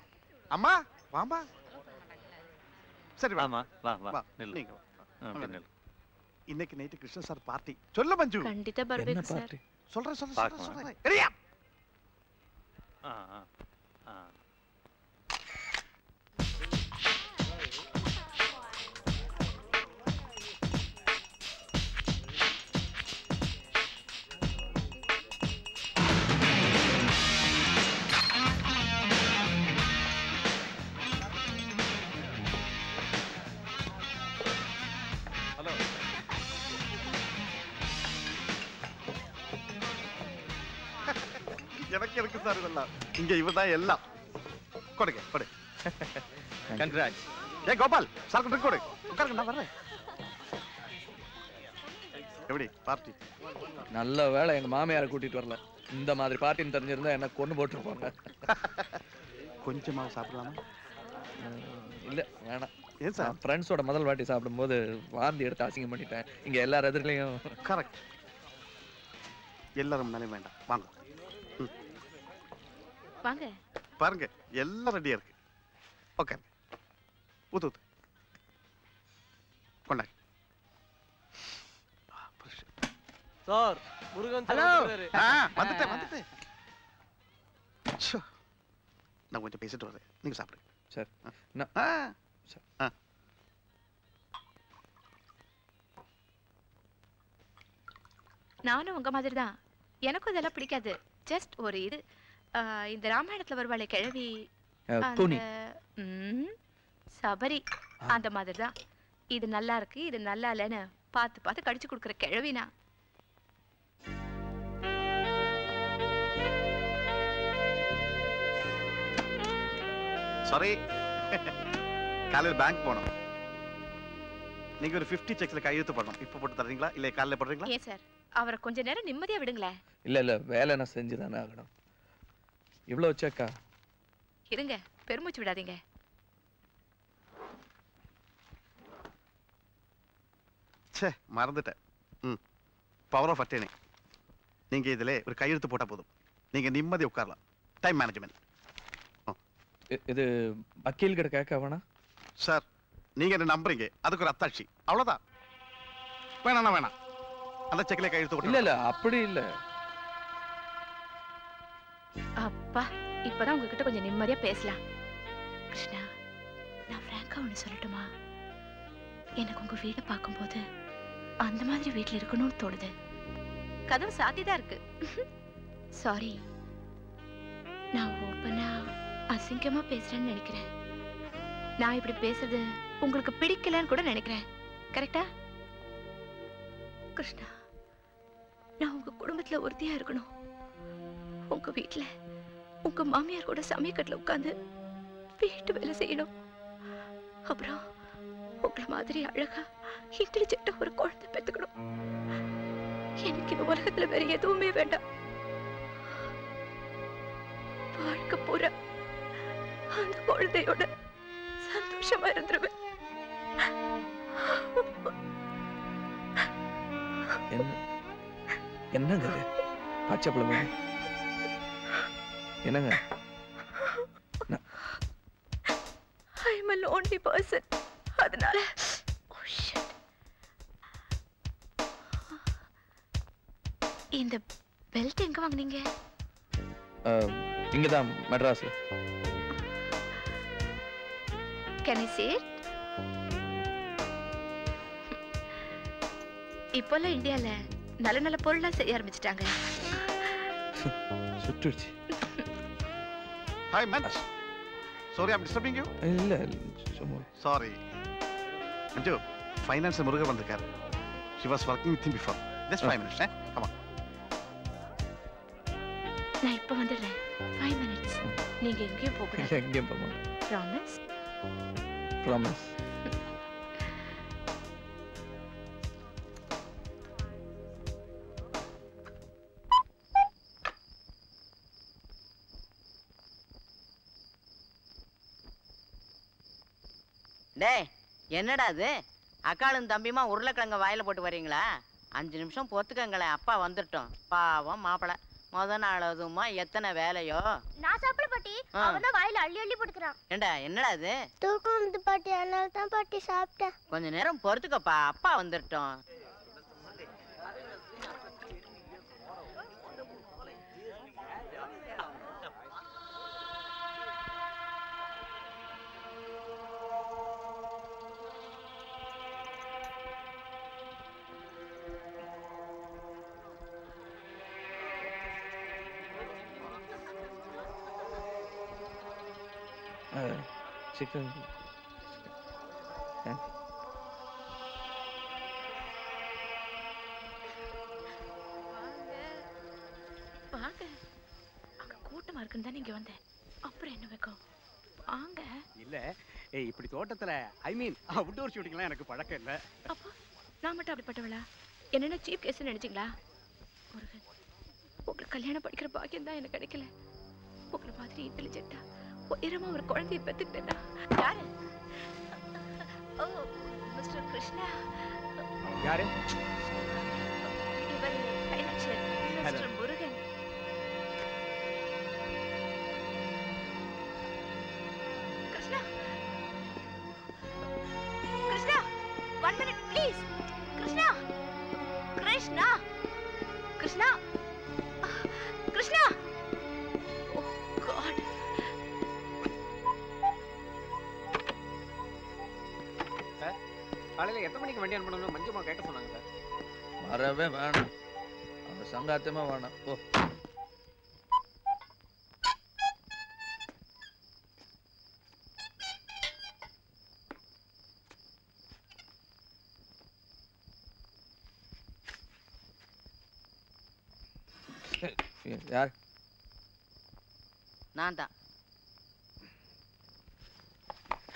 அம்மா வாமா. சரி வாமா வா வா நில்லு. நீங்க நில்லு. இன்னைக்கு நைட் கிருஷ்ண சார் பார்ட்டி. சொல்ல மஞ்சு. ಖಂಡಿತ ಬರಬೇಕು ಸರ್. சொல்றேன். ரெடியா? எனக்கு இருக்கு சார் இதெல்லாம். இங்க இவதான் எல்லாம். கொடுங்க கொடு. கங்க்ராட்ஸ். ஏ கோபால் சார் கொடு கொடு. உட்காருங்க நான் வரேன். எப்படி பார்ட்டி? நல்ல வேளை எங்க மாமியாரை கூட்டிட்டு வரல. இந்த மாதிரி பார்ட்டின்னு தெரிஞ்சிருந்தா என்ன கொண்டு போட்டுருப்பாங்க. கொஞ்சமாவது சாப்பிடலாமா? இல்ல வேணாம். ஏன் சார்? ஃப்ரெண்ட்ஸோட முதல் வாட்டி சாப்பிடும்போது வாந்தி எடுத்து அசிங்கம் பண்ணிட்டேன். இங்க எல்லா எதிரிலையும். கரெக்ட். எல்லாரும் முன்னாலே வேண்டாம். வாங்க வாங்க. பாருங்க எல்லாம் ரெடியா இருக்கு. ஓகே ஊத்து ஊத்து கொண்டாங்க. Sir Murugan hello. வந்துட்டேன் வந்துட்டேன். நான் கொஞ்சம் பேசிட்டு வரேன். நீங்க சாப்பிடுங்க. சரி. நானும் உங்க மாதிரி தான். எனக்கும் இதெல்லாம் பிடிக்காது. ஜஸ்ட் ஒரு இது இந்த ராமாயணத்துல வருவாளே கிழவி சபரி அந்த மாதிரி தான். இது நல்லா இருக்கு இது நல்லா இல்லைன்னு பார்த்து பார்த்து கடிச்சு கொடுக்குற கிழவினா. சாரி காலையில் பேங்க் போனோம். நீங்க ஒரு 50 செக்ஸ்ல கையெழுத்து பண்ணணும். இப்ப போட்டு தரீங்களா இல்ல காலையில போடுறீங்களா? ஏன் சார் அவரை கொஞ்ச நேரம் நிம்மதியா விடுங்களேன். இல்ல வேலை நான் செஞ்சுதானே ஆகணும். இவ்வளவு செக்கா? இருங்க பெருமூச்சு விடாதீங்க. ச்சே மறந்துட்டேன். Power of attorney. நீங்க இதுல ஒரு கையெழுத்து போட்டா போதும். நீங்க நிம்மதி உட்காரலாம். Time management. இது வக்கீல் கிட்ட கேட்க வேணாம் சார். நீங்க என்ன நம்புறீங்க, அதுக்கு ஒரு அத்தாட்சி அவ்வளவுதான். வேணாம் வேணாம், அந்த செக்ல கையெழுத்து போட்டு. இல்ல அப்படி இல்ல. அப்பா இப்பதான் உங்ககிட்ட கொஞ்சம் நிம்மதியா பேசலாம். கிருஷ்ணா நான் ஃப்ராங்கா ஒண்ணு சொல்லட்டுமா? எனக்கு உங்க வீட பார்க்கும்போது அந்த மாதிரி வீட்டுல இருக்கணும்னு தோணுது. கதவு சாத்திதான் இருக்கு. சாரி நான் ஓப்பனா அசிங்கமா பேசுறேன்னு நினைக்கிறேன். நான் இப்படி பேசுறது உங்களுக்கு பிடிக்கலன்னு கூட நினைக்கிறேன். கரெக்டா? கிருஷ்ணா நான் உங்க குடும்பத்துல ஒருத்தியா இருக்கணும். உங்க வீட்டுல உங்க மாமியார் கூட சமயக்கட்டுல உட்கார்ந்து வீட்டு வேலை செய்யணும். அப்புறம் உங்களை மாதிரி அழகா இன்டெலிஜென்ட்டா ஒரு குழந்தை பெத்துக்கணும். எனக்கு இந்த உலகத்துல வேற எதுவுமே வேண்டாம். வாழ்க்கை பூரா அந்த குழந்தையோட சந்தோஷமா இருந்துருவேன். என்னங்க பச்சை பிள்ளை என்னங்க? I am a lonely person. அதனால இந்த பெல்ட் எங்க வாங்குனீங்க? இங்கதான் மெட்ராஸ்ல. Can I see it? இப்போல்லாம் இந்தியால நல்ல நல்ல பொருளா செய்ய ஆரம்பிச்சிட்டாங்க. சுட்டுச்சு. Hi man. Sorry I'm disturbing you. இல்ல சும்மா. Sorry. Anju, finance முருகன் வந்திருக்காரு. She was working with him before. Just 5 minutes, come on. நான் இப்ப வந்துடுறேன். 5 minutes. நீங்க எங்கேயும் போக கூடாது. எங்கேயும் போக மாட்டேன். Promise? Promise. டேய் என்னடா அது? அக்காளும் தம்பியுமா உருளைக்கிழங்க வாயில போட்டு வரீங்களா? 5 நிமிஷம் பொத்துக்கங்களேன், அப்பா வந்துட்டோம். பாவம் மாப்பிள முத நாள் அதுமா எத்தனை வேலையோ. நான் சாப்பிட பாட்டி, அவன் தான் வாயில அள்ளி அள்ளி போட்டுக்கறான். ஏண்டா என்னடா அது? தூக்கம் வந்து பாட்டி, அதனால தான் பாட்டி சாப்பிட்டேன். கொஞ்ச நேரம் பொறுத்துக்கப்பா, அப்பா வந்துட்டோம். Chicken. வாங்க. கூட்டமா இருக்குன்னு தானே இங்க வந்தேன். அப்புறம் என்ன வைக்கும் வாங்க. இல்ல இப்படி தோட்டத்துல ஐ மீன் அவுட்டோர் ஷூட்டிங்லாம் எனக்கு பழக்கம் இல்ல. அப்போ நான் மட்டும் அப்படிப்பட்டவளா? என்னென்ன சீப் கேஸ் நினைச்சீங்களா? முருகன், உங்களுக்கு கல்யாணம் படிக்கிற பாக்கியம் தான் எனக்கு கிடைக்கல. உங்களை மாதிரி இன்டெலிஜென்ட்டா உயரமா ஒரு குழந்தைய பெத்துக்கிட்டேன்னா. யாரு? ஓ மிஸ்டர் கிருஷ்ணா. யாரு? இவர் financial mister Murugan. Krishna, Krishna, 1 minute please. Krishna, Krishna, Krishna, Krishna. Oh God. Sir, காலையில எத்தனை மணிக்கு வண்டி அனுப்பணும்னு மஞ்சுமா கேட்க சொன்னாங்க சார். வரவே வேணாம், அந்த சங்காத்தமா வேணாம். ஓ யார்? நான் தான்.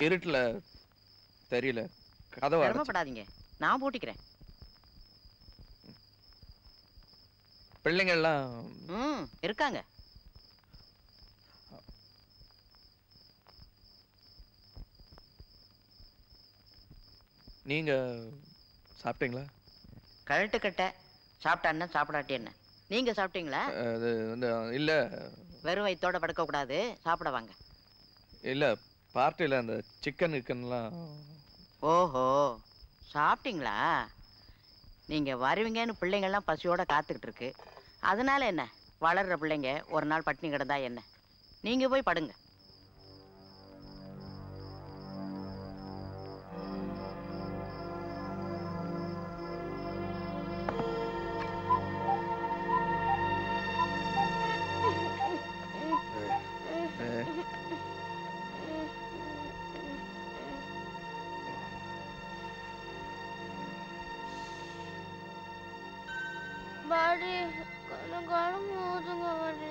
இருட்டுல தெரியல, கதவை அடைச்சு. சிரமப்படாதீங்க, நான் பூட்டிக்கிறேன். பிள்ளைங்க எல்லாம் இருக்காங்க. நீங்க சாப்பிட்டீங்களா? கழட்டு கட்ட சாப்பிட்டா என்ன, சாப்பிடாட்டி என்ன? நீங்க சாப்பிட்டீங்களா? அது வந்து இல்ல, வெறும் வயித்தோட படுக்க கூடாது, சாப்பிட வாங்க. இல்ல பார்ட்டில அந்த சிக்கன் கிக்கன்லாம். ஓஹோ, சாப்பிட்டீங்களா? நீங்க வருவீங்கன்னு பிள்ளைங்கள்லாம் பசியோட காத்துக்கிட்டு இருக்கு. அதனால என்ன, வளர்ற பிள்ளைங்க ஒரு நாள் பட்டினி கிடந்தா என்ன? நீங்க போய் படுங்க. பாடி கொஞ்சம் குழம்பு ஊதுங்க பாடி.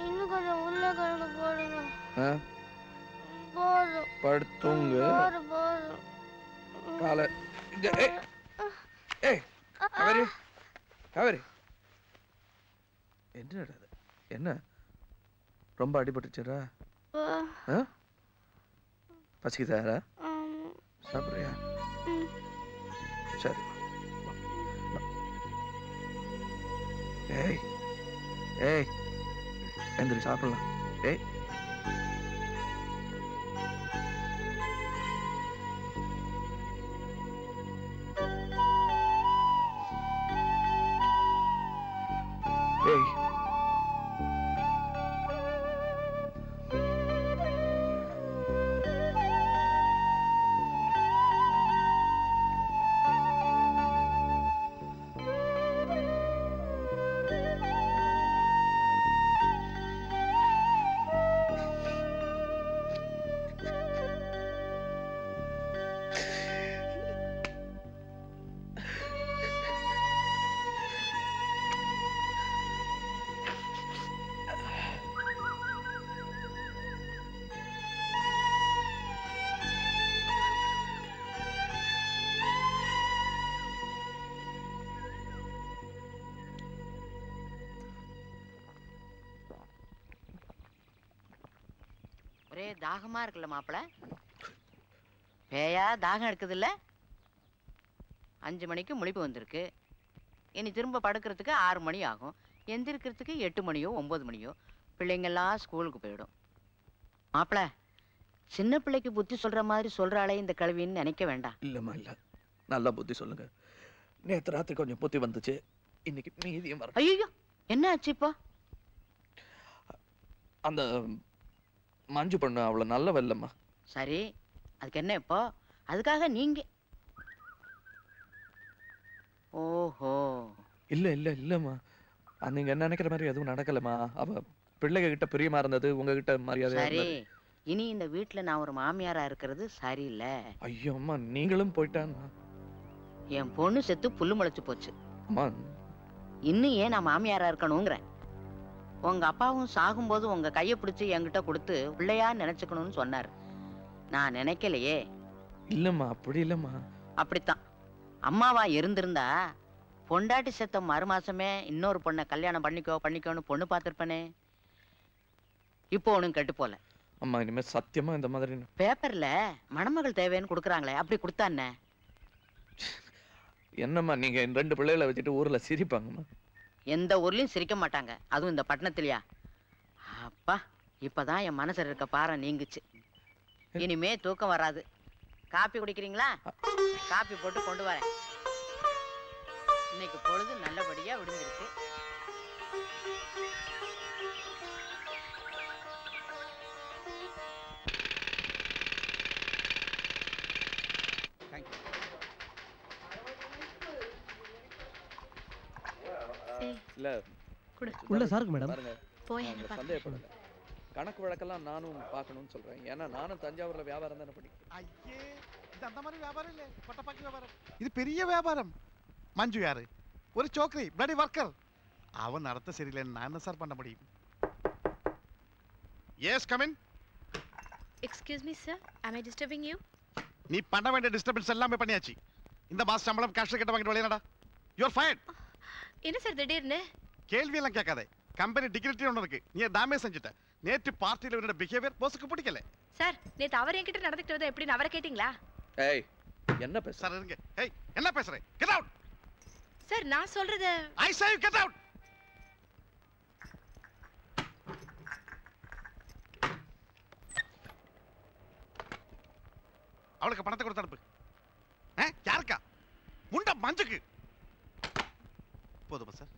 இன்னும் கொஞ்சம் உருளைக்கிழங்கு போடுங்க. போதும். படுத்துங்க. போதும் போதும். காலை ஏய் காவேரி, காவேரி, என்னடா இது? என்ன ரொம்ப அடிபட்டுச்சுடா? பசிக்குதாரா? சாப்பிட்றியா? சரி. ஏய் ஏய் எந்திரி, சாப்பிடலாம். ஏய் ஏய் ஒரே தாகமா இருக்குல்ல மாப்பிள்ள? பேயா தாகம் எடுக்குது இல்ல? 5 மணிக்கு முழிப்பு வந்திருக்கு. இனி திரும்ப படுக்கிறதுக்கு 6 மணி ஆகும். எந்திரிக்கிறதுக்கு 8 மணியோ 9 மணியோ. பிள்ளைங்கெல்லாம் ஸ்கூலுக்கு போயிடும். மாப்பிள்ள, சின்ன பிள்ளைக்கு புத்தி சொல்ற மாதிரி சொல்றாளே இந்த கல்வின்னு நினைக்க வேண்டாம். இல்லம்மா, இல்ல, நல்ல புத்தி சொல்லுங்க. நேத்து ராத்திரி கொஞ்சம் புத்தி வந்துச்சு, இன்னைக்கு மீதியும் வர. ஐயோ, என்ன ஆச்சு இப்போ? அந்த மஞ்சு பொண்ணு அவ்வளவு நல்லவ இல்லம்மா. சரி, அதுக்கு என்ன இப்போ? அதுக்காக நீங்க? ஓஹோ, இல்ல இல்ல இல்லம்மா, நீங்க என்ன நினைக்கிற மாதிரி எதுவும் நடக்கலம்மா. அவ பிள்ளைங்க கிட்ட பிரியமா இருந்தது, உங்ககிட்ட மரியாதையா சரி. இருந்தது. இனி இந்த வீட்டுல நான் ஒரு மாமியாரா இருக்கிறது சரியில்லை. ஐயோ அம்மா, நீங்களும் போயிட்டான்னா என் பொண்ணு செத்து புல்லு முளைச்சு போச்சு. அம்மா, இன்னும் ஏன் நான் மாமியாரா இருக்கணுங்கிறேன்? உங்க அப்பாவும் சாகும்போது உங்க கையை பிடிச்சி என்கிட்ட கொடுத்து பிள்ளையா நினைச்சுக்கணும்னு சொன்னார். நான் நினைக்கலையே. இல்லம்மா, அப்படி இல்லம்மா. அப்படித்தான். அம்மாவா இருந்திருந்தா பொண்டாட்டி செத்த மறுமாசமே இன்னொரு பொண்ணை கல்யாணம் பண்ணிக்கோன்னு பொண்ணு பார்த்திருப்பனே. இப்போ ஒன்றும் கெட்டு போல. அம்மா இனிமே சத்தியமா இந்த மாதிரி பேப்பர்ல மணமகள் தேவைன்னு கொடுக்குறாங்களே, அப்படி கொடுத்தானே. என்னம்மா நீங்க 2 பிள்ளைகளை வச்சுட்டு ஊர்ல சிரிப்பாங்கம்மா. எந்த ஊர்லயும் சிரிக்க மாட்டாங்க, அதுவும் இந்த பட்டணத்திலயா. அப்பா, இப்பதான் என் மனசுல இருக்க பாரம் நீங்குச்சு. இனிமே தூக்கம் வராது. காப்பி குடிக்கிறீங்களா? காப்பி போட்டு கொண்டு வரேன். இன்னைக்கு பொழுது நல்லபடியா விடுஞ்சிருக்கு. இல்ல உள்ள சாருக்கு மேடம். சந்தேகப்படல. கணக்கு வழக்கெல்லாம் நானும் பார்க்கணும்னு சொல்றேன். ஏன்னா நானும் தஞ்சாவூர்ல வியாபாரம் தானே படிக்கிறேன். ஐயே, இது அந்த மாதிரி வியாபாரம் இல்ல, கொட்டப்பாக்கி வியாபாரம். இது பெரிய வியாபாரம். மஞ்சு யாரு? ஒரு சோக்கரி, பிளடி வர்க்கர். அவன் நடத்த சரியில்லைன்னு நான் என்ன சார் பண்ண முடியும்? Yes, come in. Excuse me sir, am I disturbing you? நீ பண்ண வேண்டிய டிஸ்டர்பன்ஸ் எல்லாமே பண்ணியாச்சு. இந்த மாசம் சம்பளம் கேஷ் கிட்ட வாங்கிட்டு வெளியடா. You are fired. என்ன சார் திடீர்னு? கேள்வி எல்லாம் கேட்காதே. கம்பெனி டிகிரிட்டி ஒன்று இருக்கு, நீ டேமேஜ் செஞ்சுட்ட. நேற்று பார்ட்டியில் இவரோட பிஹேவியர் போஸுக்கு பிடிக்கல. சார், நேத்து அவர் என்கிட்ட நடந்துக்கிட்டது எப்படின்னு அவரை கேட்டிங்களா? ஏய், என்ன பேச? சார் இருங்க. ஏய், என்ன பேசுறே? Get out. சார், நான் சொல்றது ஐ சே யூ கெட் அவுட். அவளுக்கு பணத்தை கொடுத்து அனுப்பு. யாருக்கா? முண்ட மஞ்சுக்கு. போதுமா சார்?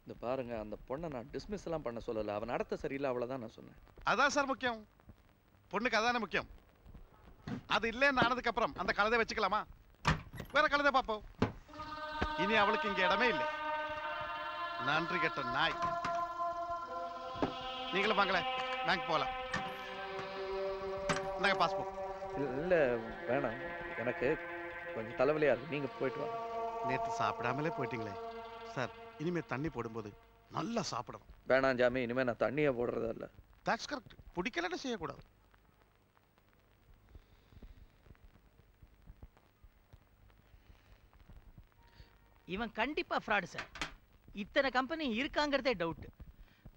இந்த பாருங்க, அந்த பொண்ணை நான் டிஸ்மிஸ் எல்லாம் பண்ண சொல்லல. அவன் நடத்த சரியில்லை, அவ்வளவுதான் நான் சொன்னேன். அதான் சார் முக்கியம். பொண்ணுக்கு அதானே முக்கியம். அது இல்லைன்னு ஆனதுக்கு அப்புறம் அந்த கழுதை வச்சுக்கலாமா? வேற கழுதை பாப்போம். இனி அவளுக்கு இங்க இடமே இல்லை. நன்றி கெட்ட நாய். நீங்களும் வாங்களே, பேங்க் போகலாம். இந்தாங்க பாஸ்போர்ட். இல்ல வேணாம், எனக்கு கொஞ்சம் தலைவலியா இருக்கு. நீங்க போயிட்டு வாங்க. நேற்று சாப்பிடாமலே போயிட்டீங்களே சார். இனிமே தண்ணி போடும்போது நல்லா சாப்பிடணும். வேணாம் ஜாமி, இனிமே நான் தண்ணியை போடுறதா இல்ல. That's correct. பிடிக்கலன்னு செய்யக்கூடாது. இவன் கண்டிப்பா ஃப்ராடு சார். இத்தனை கம்பெனி இருக்காங்கிறதே டவுட்.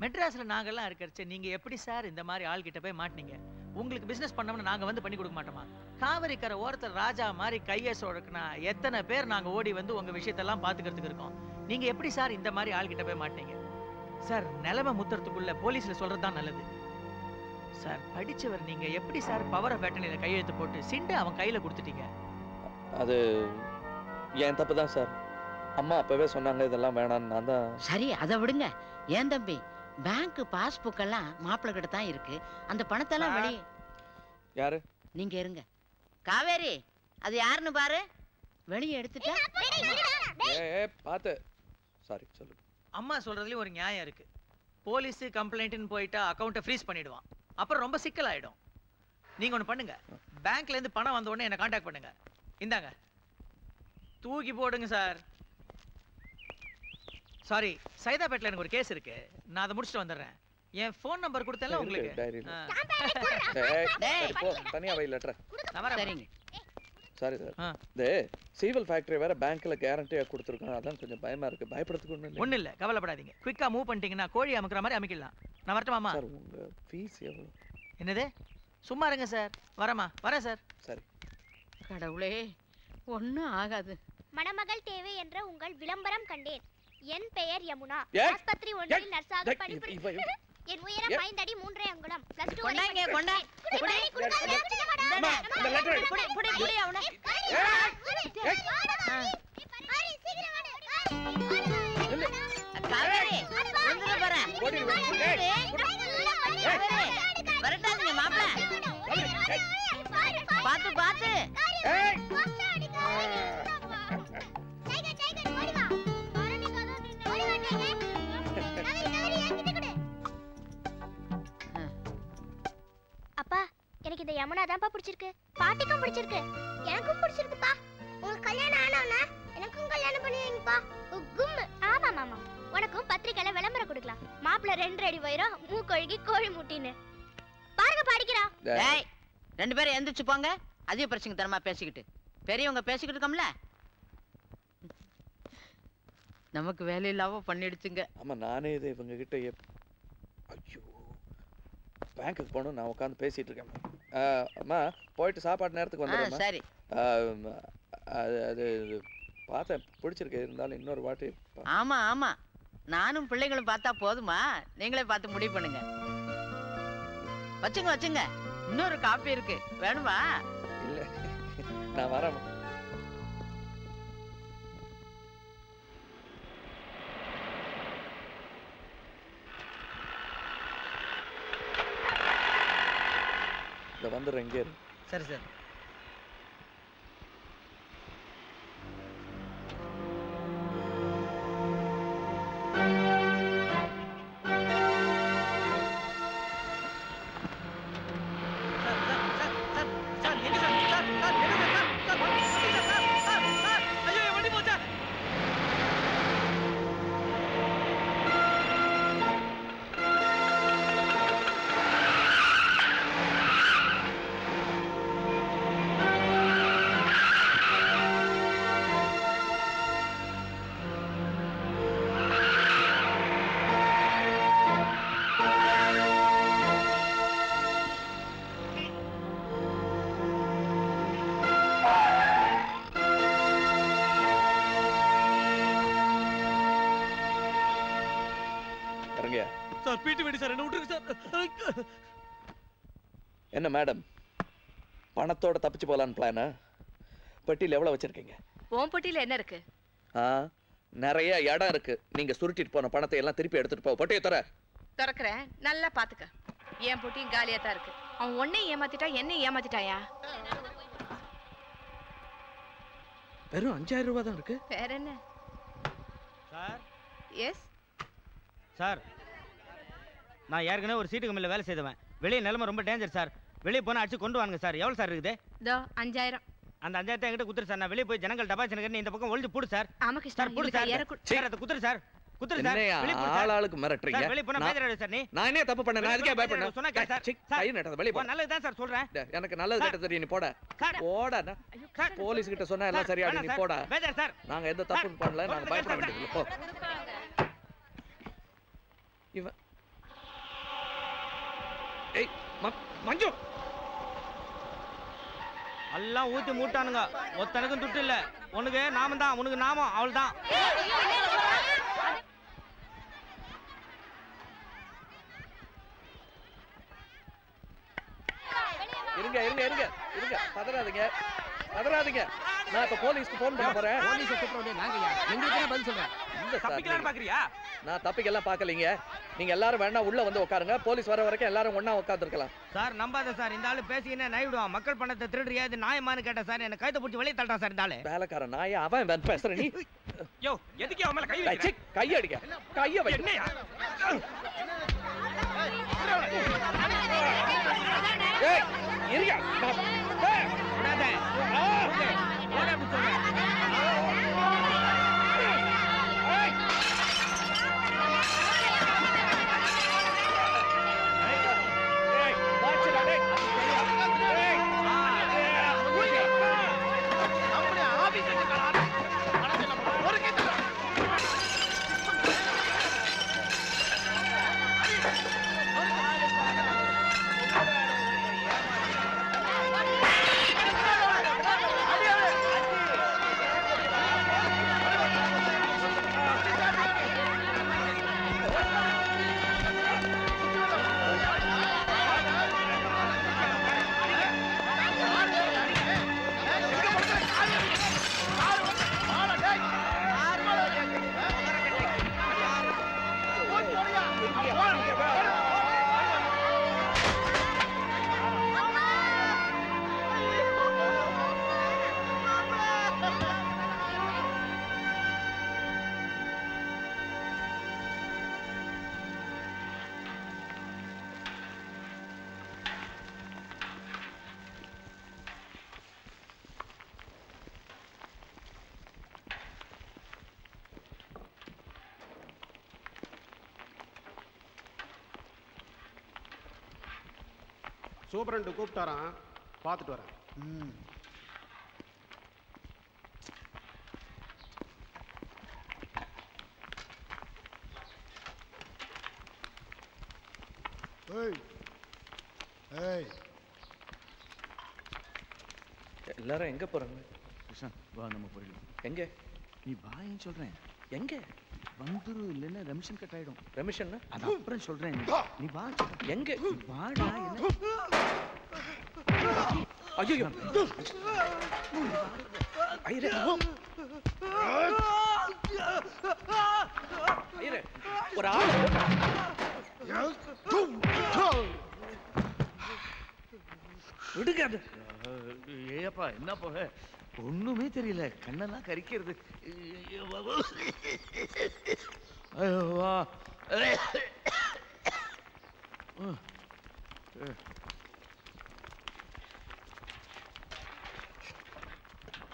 மெட்ராஸ்ல நாங்கெல்லாம் இருக்கிறச்ச நீங்க எப்படி சார் இந்த மாதிரி ஆள் கிட்ட போய் மாட்டீங்க? உங்களுக்கு பிசினஸ் பண்ணோம்னா நாங்க வந்து பண்ணி கொடுக்க மாட்டோமா? காவிரி கரை ஓரத்தில் ராஜா மாதிரி கையை சொடக்குனா எத்தனை பேர் நாங்க ஓடி வந்து உங்க விஷயத்தெல்லாம் பாத்துக்கிறதுக்கு இருக்கோம். நீங்க எப்படி சார் இந்த மாதிரி ஆள் கிட்ட போய் மாட்டீங்க? சார், நிலைமை முத்துறதுக்குள்ள போலீஸ்ல சொல்றதுதான் நல்லது. சார், படிச்சவர் நீங்க எப்படி சார் பவர் ஆஃப் அட்டர்னில கையெழுத்து போட்டு சிண்டு அவன் கையில கொடுத்துட்டீங்க? அது என் தப்பு தான் சார். அம்மா அப்பவே சொன்னாங்க இதெல்லாம் வேணான்னு. நான் தான். சரி, அதை விடுங்க. ஏன் தம்பி, பேங்க் பாஸ்புக் எல்லாம் மாப்பிள்ளை கிட்ட தான் இருக்கு. அந்த பணத்தெல்லாம் வெளியே. யாரு? நீங்க இருங்க. காவேரி, அது யாருன்னு பாரு. வெளியே எடுத்துட்டா. பாத்து. சாரி, சொல்லு. அம்மா சொல்றதுலயும் ஒரு நியாயம் இருக்கு. போலீஸ் கம்ப்ளைண்ட்னு போயிட்டா அக்கௌண்ட்டை ஃப்ரீஸ் பண்ணிடுவான். அப்புறம் ரொம்ப சிக்கல் ஆயிடும். நீங்க ஒண்ணு பண்ணுங்க, பேங்க்ல இருந்து பணம் வந்த உடனே என்ன கான்டாக்ட் பண்ணுங்க. இந்தாங்க, தூக்கி போடுங்க சார். சாரி, சைதாப்பேட்ல எனக்கு ஒரு கேஸ் இருக்கு. நான் அதை முடிச்சுட்டு வந்துடுறேன். என் ஃபோன் நம்பர் கொடுத்தேன்ல உங்களுக்கு. தனியா வை லெட்டர். சரிங்க. சாரி சார், இந்த சீவல் ஃபேக்டரி வேற பேங்க்ல கேரண்டியா கொடுத்துருக்கோம். அதான் கொஞ்சம் பயமா இருக்கு. பயப்படுறதுக்கு ஒண்ணும் இல்ல, கவலைப்படாதீங்க. குயிக்கா மூவ் பண்ணிட்டீங்கன்னா கோழி அமுக்குற மாதிரி அமுக்கிடலாம். நான் வரட்டுமாமா? சார், உங்க ஃபீஸ் எவ்வளவு? என்னது? சும்மா இருங்க சார். வரமா? வரேன் சார். சரி. கடவுளே, ஒண்ணும் ஆகாது. மணமகள் தேவை என்ற உங்கள் விளம்பரம் கண்டேன். என் பெயர் யமுனா. ஏய், ஆஸ்பத்திரி ஒன்றில் நர்ஸாக பணிபுரிகிறேன். என் உயரம் 5 அடி 3 அங்குலம். +2 கொண்டாங்க, கொண்டா. வரட்டாதீங்க மாப்பிள்ள. பாத்து பாத்து. அப்பா, எனக்கு இந்த யமுனா தான்ப்பா பிடிச்சிருக்கு. பாட்டிக்கும் பிடிச்சிருக்கு. எனக்கும் பிடிச்சிருக்குப்பா. உங்களுக்கு கல்யாணம் ஆனவனா எனக்கும் கல்யாணம் பண்ணி வைங்கப்பா. கும்மு. ஆமா மாமா. உனக்கும் பத்திரிக்கையில விளம்பரம் கொடுக்கலாம். மாப்பிள்ள 2 அடி உயரம், மூக்கொழுகி கோழி முட்டின்னு. பாருங்க படிக்கிறா. டேய், 2 பேரும் எந்திரிச்சு போங்க. அதிக பிரச்சனை தரமா பேசிக்கிட்டு. பெரியவங்க பேசிக்கிட்டு இருக்கோம்ல. நமக்கு வேலை இல்லாம பண்ணிடுச்சுங்க. ஆமா, நானே இது இவங்க கிட்ட ஐயோ, பேங்க்குக்கு போகணும். நான் உட்காந்து பேசிட்டு இருக்கேன். அம்மா, போயிட்டு சாப்பாடு நேரத்துக்கு வந்துடுறேன். சரி. அது பார்த்தேன், பிடிச்சிருக்கு. இருந்தாலும் இன்னொரு வாட்டி. ஆமா ஆமா, நானும் பிள்ளைங்களும் பார்த்தா போதுமா? நீங்களே பார்த்து முடிவு பண்ணுங்க. வச்சுங்க வச்சுங்க, இன்னொரு காப்பி இருக்கு, வேணுமா? இல்ல, நான் வரேன். வந்துடுறேன். இங்கே சரி சார். என்ன மேடம், பணத்தோட தப்பிச்சு போலான்னு பிளானா? பெட்டியில் எவ்வளவு வச்சிருக்கீங்க? உன் பெட்டியில என்ன இருக்கு? நிறைய இடம் இருக்கு. நீங்க சுருட்டிட்டு போன பணத்தை எல்லாம் திருப்பி எடுத்துட்டு போ. பொட்டியை திறக்கிறேன், நல்லா பாத்துக்க. என் பொட்டியும் காலியா தான் இருக்கு. அவன் உன்னையும் ஏமாத்திட்டா, என்னையும் ஏமாத்திட்டாயா? வெறும் 5000 ரூபாய் தான் இருக்கு. வேற என்ன சார்? எஸ் சார், நான் ஏற்கனவே ஒரு சீட்டு கம்பெனியில் வேலை செய்தவன். வெளியே நிலைமை ரொம்ப டேஞ்சர் சார். வெளியே போனால் அடிச்சு கொண்டு வாங்க சார். எவ்வளோ சார் இருக்குது? 5000. அந்த 5000 என்கிட்ட குத்துரு சார். நான் வெளியே போய் ஜனங்கள் டபாச்சனு இந்த பக்கம் ஒழிஞ்சு போடு சார். ஆமா கிருஷ்ணா, சார் போடு சார். சார் அதை குத்துரு சார். குத்துரு சார். வெளியே போடு சார். ஆளாளுக்கு மிரட்டறீங்க. வெளியே போனா பேஜராடு சார். நான் என்ன தப்பு பண்ணேன்? நான் எதுக்கே பயப்படணும்? சொன்னா கேளு சார். கை நட்டத வெளியே போ. நல்லது தான் சார் சொல்றேன். எனக்கு நல்லது கேட்ட தெரியும். நீ போடா. போடா. போலீஸ் கிட்ட சொன்னா எல்லாம் சரியாடி. நீ போடா. Pager sir. நாங்க எந்த தப்பும் பண்ணல. நாங்க பயப்பட வேண்டியது போ. இவன் ஏய் மஞ்சு, எல்லாம் ஊத்தி மூட்டானுங்க. ஒத்தனுக்கும் துட்டு இல்ல. உனக்கு நாம தான், உனக்கு நாமம் அவள் தான். இருங்க இருங்க இருங்க இருங்க, பதறாதீங்க பதறாதீங்க. நான் இப்ப போலீஸ்க்கு போன் பண்ண போறேன். போலீஸ் கூப்பிடுறோம். நாங்கயா எங்களுக்கு பதில் சொல்றேன். தப்பிக்கலாம் பாக்குறியா? நான் தப்பிக்கலாம் பார்க்கலீங்க. நீங்க எல்லாரும் வேணா உள்ள வந்து உட்காருங்க. போலீஸ் வர வரைக்கும் எல்லாரும் ஒண்ணா உட்கார்ந்துருக்கலாம். சார் நம்பாத சார். இந்த ஆளு பேசிக்கினே நாயிடுவான். மக்கள் பணத்தை திருடுறியா? இது நியாயமானு கேட்டேன் சார். என்ன கைத பிடிச்சி வெளியே தள்ளிட்டான் சார் இந்த ஆளு. வேலைக்கார நாயா அவன் பேசுற நீ? யோ, எதுக்கு அவன் மேல கை வைக்கிற? கை அடிக்க. கைய வை. என்னையா? ஏய், இருங்க. ஏய், விடாத. ஓட அப்படி சொல்றேன். சூப்பரண்டு கூப்பிட்டாரான், பார்த்துட்டு வரேன். எல்லாரும் எங்க போறாங்க? கிருஷ்ணா வா, நம்ம போயிடலாம். எங்க? நீ வான்னு சொல்றேன். எங்க? வந்துரு, இல்லைன்னா ரெமிஷன் கட் ஆயிடும். ரெமிஷன் அது அப்புறம் சொல்றேன். நீ வா. எங்க? வாடா. ஐயோ ஐயரே, ஐயரே, ஒரு ஆள் விடுங்க. அது ஏப்பா என்ன போக ஒண்ணுமே தெரியல, கண்ணெல்லாம் கரிக்கிறது.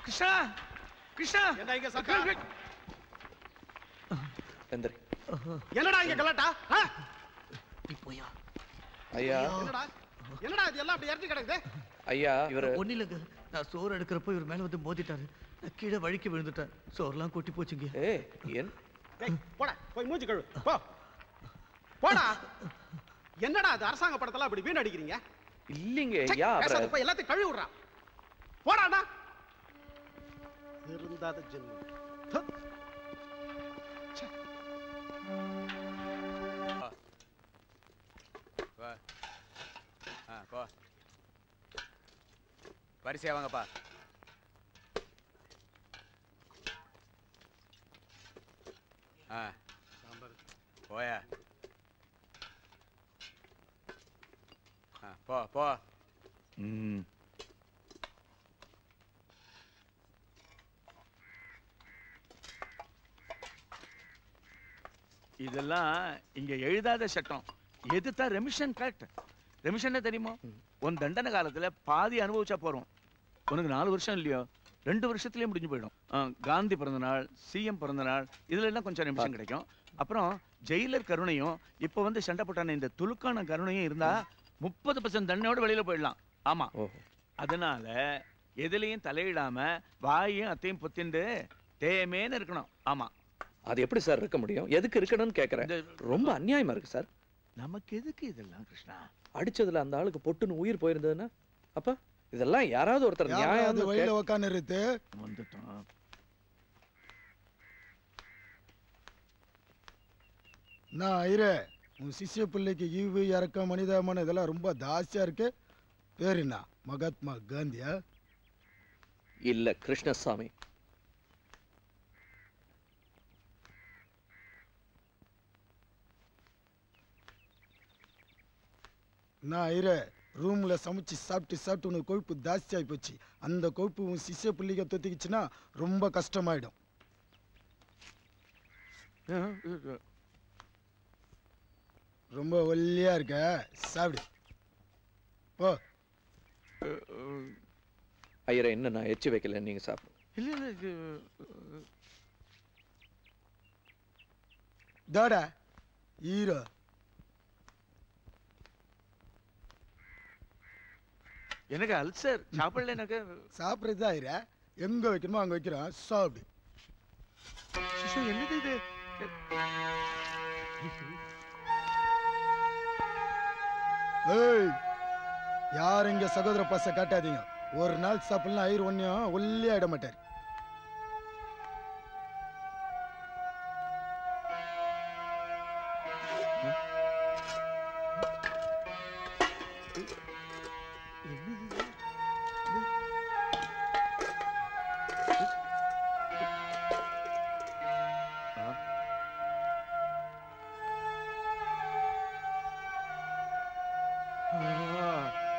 கிருஷ்ணா, கிருஷ்ணா, என்ன இங்க சத்தம்? எந்திரி. என்னடா இங்க கலாட்டா? நீ போயா? ஐயா, என்னடா இது எல்லாம் அப்படி இறங்கி கிடக்குது? ஐயா, இவரு ஒன்னும் இல்லைங்க. நான் சோறு எடுக்கிறப்போ இவர் மேல வந்து மோதிட்டாரு. நான் கீழே வழிக்கு விழுந்துட்டேன். சோறுலாம் கொட்டி போச்சுங்க. போடா, போய் மூஞ்சி கழுவு. போ, போடா. என்னடா அது அரசாங்க படத்தெல்லாம் அப்படி வீண் அடிக்கிறீங்க? இல்லைங்க ஐயா, போய் எல்லாத்தையும் கழுவி விடுறா. போடாடா. இருந்தாத ஜென்மம். போ, வரிசையா வாங்கப்பா. போயா. போ போ. இதெல்லாம் இங்க எழுதாத சட்டம். எதுதான் ரெமிஷன் கட். ரெமிஷன் தெரியுமா? உன் தண்டனை காலத்துல பாதி அனுபவிச்சா போறோம். உனக்கு 4 வருஷம் இல்லையோ, 2 வருஷத்துலயே முடிஞ்சு போயிடும். காந்தி பிறந்த நாள், சிஎம் பிறந்த நாள், இதுல எல்லாம் கொஞ்சம் ரெமிஷன் கிடைக்கும். அப்புறம் ஜெயிலர் கருணையும் இப்ப வந்து சண்டை போட்டான இந்த துலுக்கான கருணையும் இருந்தா 30% தண்டனையோட வெளியில போயிடலாம். ஆமா, அதனால எதுலையும் தலையிடாம வாயையும் அத்தையும் பொத்திண்டு தேமேன்னு இருக்கணும். ஆமா, அது எப்படி சார் இருக்க முடியும்? எதுக்கு இருக்கணும்னு கேக்குறேன். ரொம்ப அநியாயமா இருக்கு சார். நமக்கு எதுக்கு இதெல்லாம் கிருஷ்ணா? அடிச்சதுல அந்த ஆளுக்கு பொட்டுன்னு உயிர் போயிருந்ததுன்னா அப்ப இதெல்லாம் யாராவது ஒருத்தர் நியாயம் வழியில உட்கார்ந்து இருக்கு. வந்துட்டோம். நான் ஐரே, உன் சிஷ்ய பிள்ளைக்கு ஈவு இறக்கம் மனிதாபமானம் இதெல்லாம் ரொம்ப தாசியா இருக்கு. பேர் என்ன? மகாத்மா காந்தியா? இல்ல, கிருஷ்ணசாமி. நான் ஐரே, ரூம்ல சமைச்சு சாப்பிட்டு உனக்கு கொழுப்பு ஜாஸ்தியாகி போச்சு. அந்த கொழுப்பு உன் சிஷ்ய பிள்ளைக்கு தொத்திக்கிச்சுன்னா ரொம்ப கஷ்டமாயிடும். ரொம்ப ஒல்லியா இருக்க, சாப்பிடு. போ. ஐயரே, என்ன நான் எச்சி வைக்கல, நீங்க சாப்பிடு. தாடா ஈரோ. எனக்கு அல்சர், சாப்பிடல. எனக்கு சாப்பிட்றது ஆயிர, எங்க வைக்கணுமோ அங்க வைக்கிறோம், சாப்பிடு. என்னது இது? ஏய், யாரும் இங்க சகோதர பாச காட்டாதீங்க. ஒரு நாள் சாப்பிடலாம், ஐயர் ஒன்னையும் ஒல்லியா ஆயிட மாட்டார்.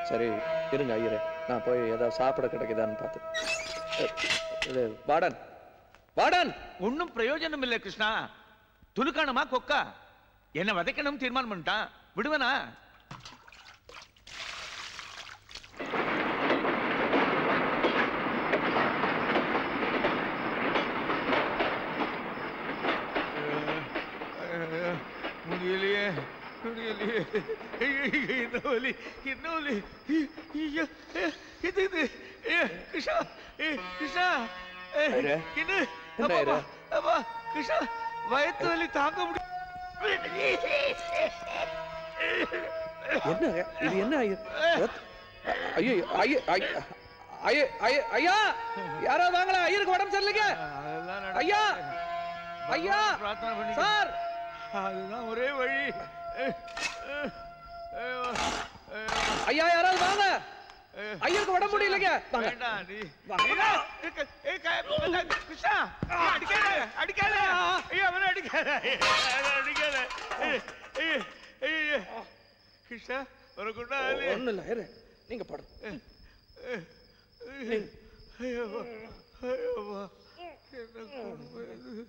சரி இருங்க ஐயரே, நான் போய் ஏதாவது சாப்பிட கிடைக்குதான்னு பார்த்து. வாடன், வாடன். ஒன்னும் பிரயோஜனம் இல்லை கிருஷ்ணா. துலுக்கானமா கொக்கா? என்ன வதைக்கணும் தீர்மானம் பண்ணிட்டான். விடுவனா? முடியலையே. முடியலையே. என்ன வலி, என்ன வலி. ஐயோ, இது இது. கிருஷ்ணா, கிருஷ்ணா. ஐயா. என்ன? என்ன ஐயா? அப்பா, கிருஷ்ணா, வயிற்று வலி தாங்க முடியும். என்ன இது என்ன ஐயா? ஐயோ ஐயா ஐயா ஐயா ஐயா யாராவது வாங்களா? ஐயருக்கு உடம்பு சரியில்லைங்க. ஐயா ஐயா சார், அதுதான் ஒரே வழி. ஐயா யாராவது வாங்க. ஐயருக்கு உடம்பு முடியலைங்க. வேண்டாம் நீ. கிருஷ்ணா, அடிக்காத, அடிக்காத. ஐயா, அவனை அடிக்காத, அடிக்காத. கிருஷ்ணா, உனக்கு ஒண்ணும் இல்ல, இரு, நீங்க படு. ஐயோவா, ஐயோவா, என்ன கொடுமை இது.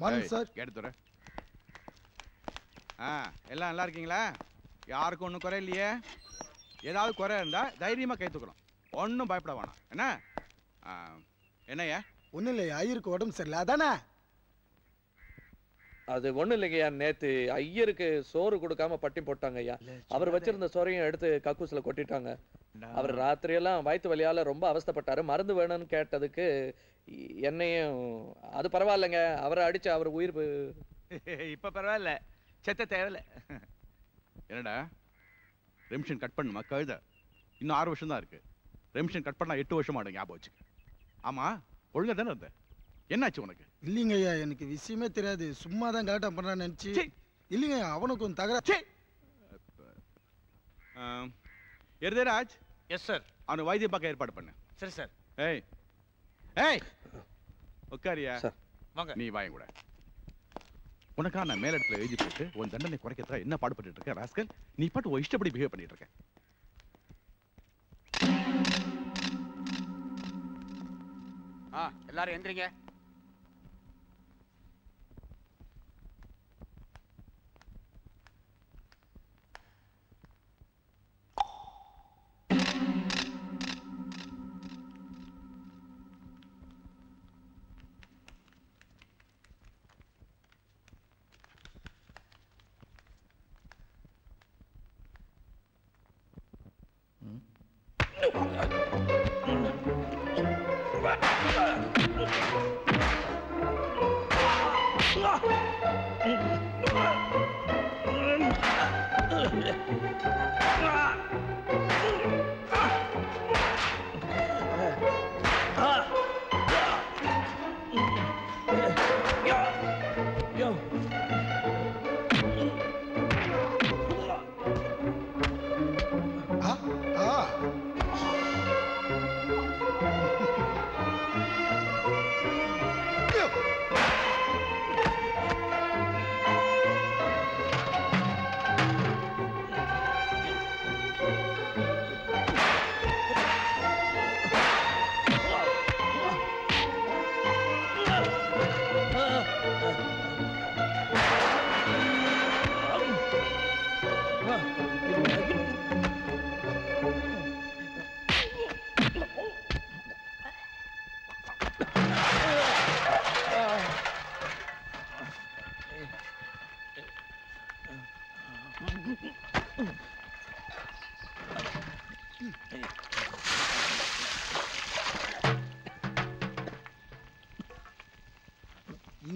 Morning sir. எடுத்துற. எல்லாம் நல்லா இருக்கீங்களா? யாருக்கும் ஒன்றும் குறை இல்லையே? ஏதாவது குறை இருந்தா தைரியமா கை தூக்குறோம், ஒன்றும் பயப்பட வேணாம். என்ன என்னய்யா? ஒன்றும் இல்லையா, ஐயருக்கு உடம்பு சரியில்லை அதானே? அது ஒண்ணு இல்லைங்கய்யா, நேத்து ஐயருக்கு சோறு கொடுக்காம பட்டி போட்டாங்க ஐயா. அவர் வச்சிருந்த சோறையும் எடுத்து கக்கூசில கொட்டிட்டாங்க. அவர் ராத்திரியெல்லாம் வயிற்று வலியால ரொம்ப அவஸ்தைப்பட்டாரு. மருந்து வேணும்னு கேட்டதுக்கு என்னையும், அது பரவாயில்லைங்க, அவரை அடிச்சு அவர் உயிர் இப்ப பரவாயில்ல, செத்த தேவையில்ல. என்னடா ரெமிஷன் கட் பண்ணுமா? கழுத இன்னும் 6 வருஷம் தான் இருக்கு. ரெமிஷன் கட் பண்ணா 8 வருஷம் ஆடும், ஞாபகம் வச்சுக்க. ஆமா, ஒழுங்கா தானே இருந்த. என்னாச்சு உனக்கு? இல்லைங்க ஐயா, எனக்கு விஷயமே தெரியாது, சும்மா தான் கரெக்டாக பண்ணுறான்னு நினச்சி. இல்லைங்க ஐயா, அவனுக்கு கொஞ்சம் தகராறு. எருதராஜ். Yes sir. அவனுக்கு வைத்தியம் பார்க்க ஏற்பாடு பண்ணு. சரி சார். ஏய் ஏய், உட்காரியா? வாங்க. நீ வாங்க கூட. உனக்கா நான் மேல இடத்துல எழுதி போட்டு உன் தண்டனை குறைக்கிறதுக்காக என்ன பாடுபட்டு இருக்கேன் ராஸ்கல். நீ பாட்டு உன் இஷ்டப்படி பிஹேவ் பண்ணிட்டு இருக்க. எல்லாரும் எந்திரிங்க.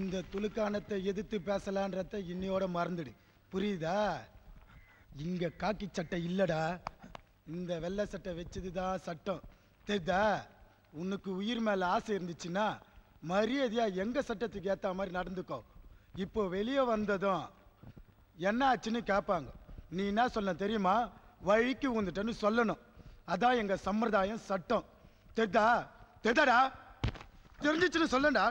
இந்த துலுக்கானத்தை எதிர்த்து பேசலான்றத இன்னையோட மறந்துடு, புரியுதா? இங்க காக்கி சட்டை இல்லடா, இந்த வெள்ளை சட்டை வச்சதுதான் சட்டம், தெரியுதா? உனக்கு உயிர் மேல ஆசை இருந்துச்சுன்னா மரியாதையா எங்க சட்டத்துக்கு ஏத்த மாதிரி நடந்துக்கோ. இப்போ வெளியே வந்ததும் என்ன ஆச்சுன்னு கேட்பாங்க, நீ என்ன சொல்ல தெரியுமா? வழிக்கு வந்துட்டேன்னு சொல்லணும். அதான் எங்க சம்பிரதாயம், சட்டம், தெரியுதா? தெரியுதாடா? தெரிஞ்சிச்சுன்னு சொல்லண்டா.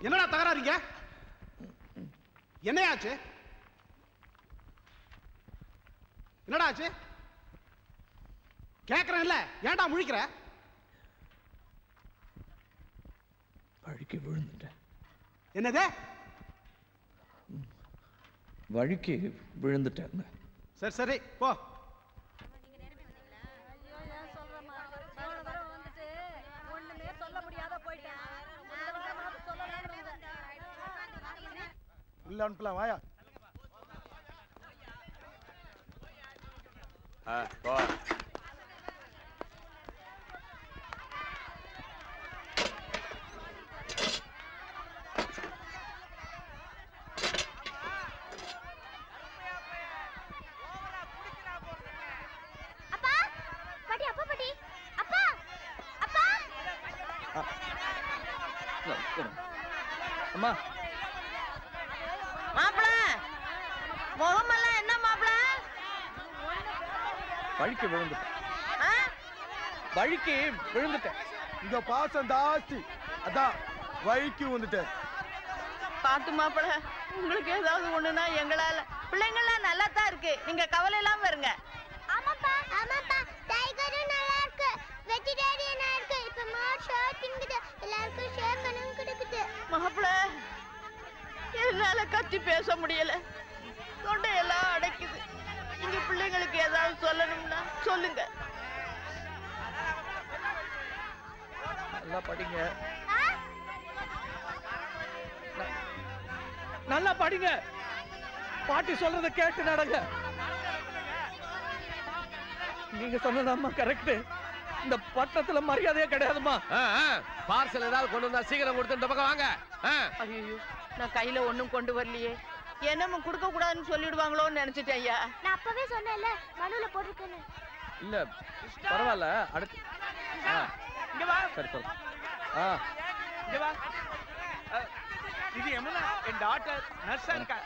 என்னடா தகராறீங்க? என்னையாச்சு? என்னடா ஆச்சு? கேக்குறேன் இல்ல, ஏன்டா முழிக்கிற? வழுக்கி விழுந்துட்டேன். என்னது? வழுக்கி விழுந்துட்டேன். சரி சரி போ. உள்ள அனுப்பலாம் வாயா. போ. அம்மா மாப்பிள முகமெல்லாம் என்ன மாப்பிள? வழுக்கி விழுந்துட்டேன். வழுக்கி விழுந்துட்டேன். இங்க பாசம் ஜாஸ்தி, அதான் வழுக்கி வந்துட்டேன். பாத்து மாப்பிள, உங்களுக்கு ஏதாவது ஒண்ணுனா எங்களால. பிள்ளைங்கள்லாம் நல்லா தான் இருக்கு, நீங்க கவலை இல்லாம இருங்க. ஆமாப்பா ஆமாப்பா, டைகரும் நல்லா இருக்கு, வெஜிடேரியனா இருக்கு. இப்ப மார் ஷர்ட் திங்குது, எல்லாருக்கும் ஷேர் கணும் கொடுக்குது. மாப்பிள, என்னால கத்தி பேச முடியல, தொண்டையெல்லாம் அடைக்குது. நீங்க பிள்ளைங்களுக்கு ஏதாவது சொல்லணும்னா சொல்லுங்க. நல்லா படிங்க, நல்லா படிங்க. பாட்டி சொல்றத கேட்டு நடங்க. நீங்க சொன்னதாம்மா கரெக்ட். இந்த பட்டத்துல மரியாதையே கிடையாதுமா. பார்சல் ஏதாவது கொண்டு வந்தா சீக்கிரம் கொடுத்து இந்த பக்கம் வாங்க. ஐயோ, நான் கையில ஒண்ணும் கொண்டு வரலையே. என்னமோ கொடுக்க கூடாதுன்னு சொல்லிடுவாங்களோன்னு நினைச்சிட்டேன் ஐயா. நான் அப்பவே சொன்னேன்ல, மனுல போட்டுருக்கேன்னு. இல்ல பரவாயில்ல, அடுத்து இங்க வா. சரி சரி. இங்க வா. இது யமுனா, என் டாட்டர் நர்ஸா இருக்கா.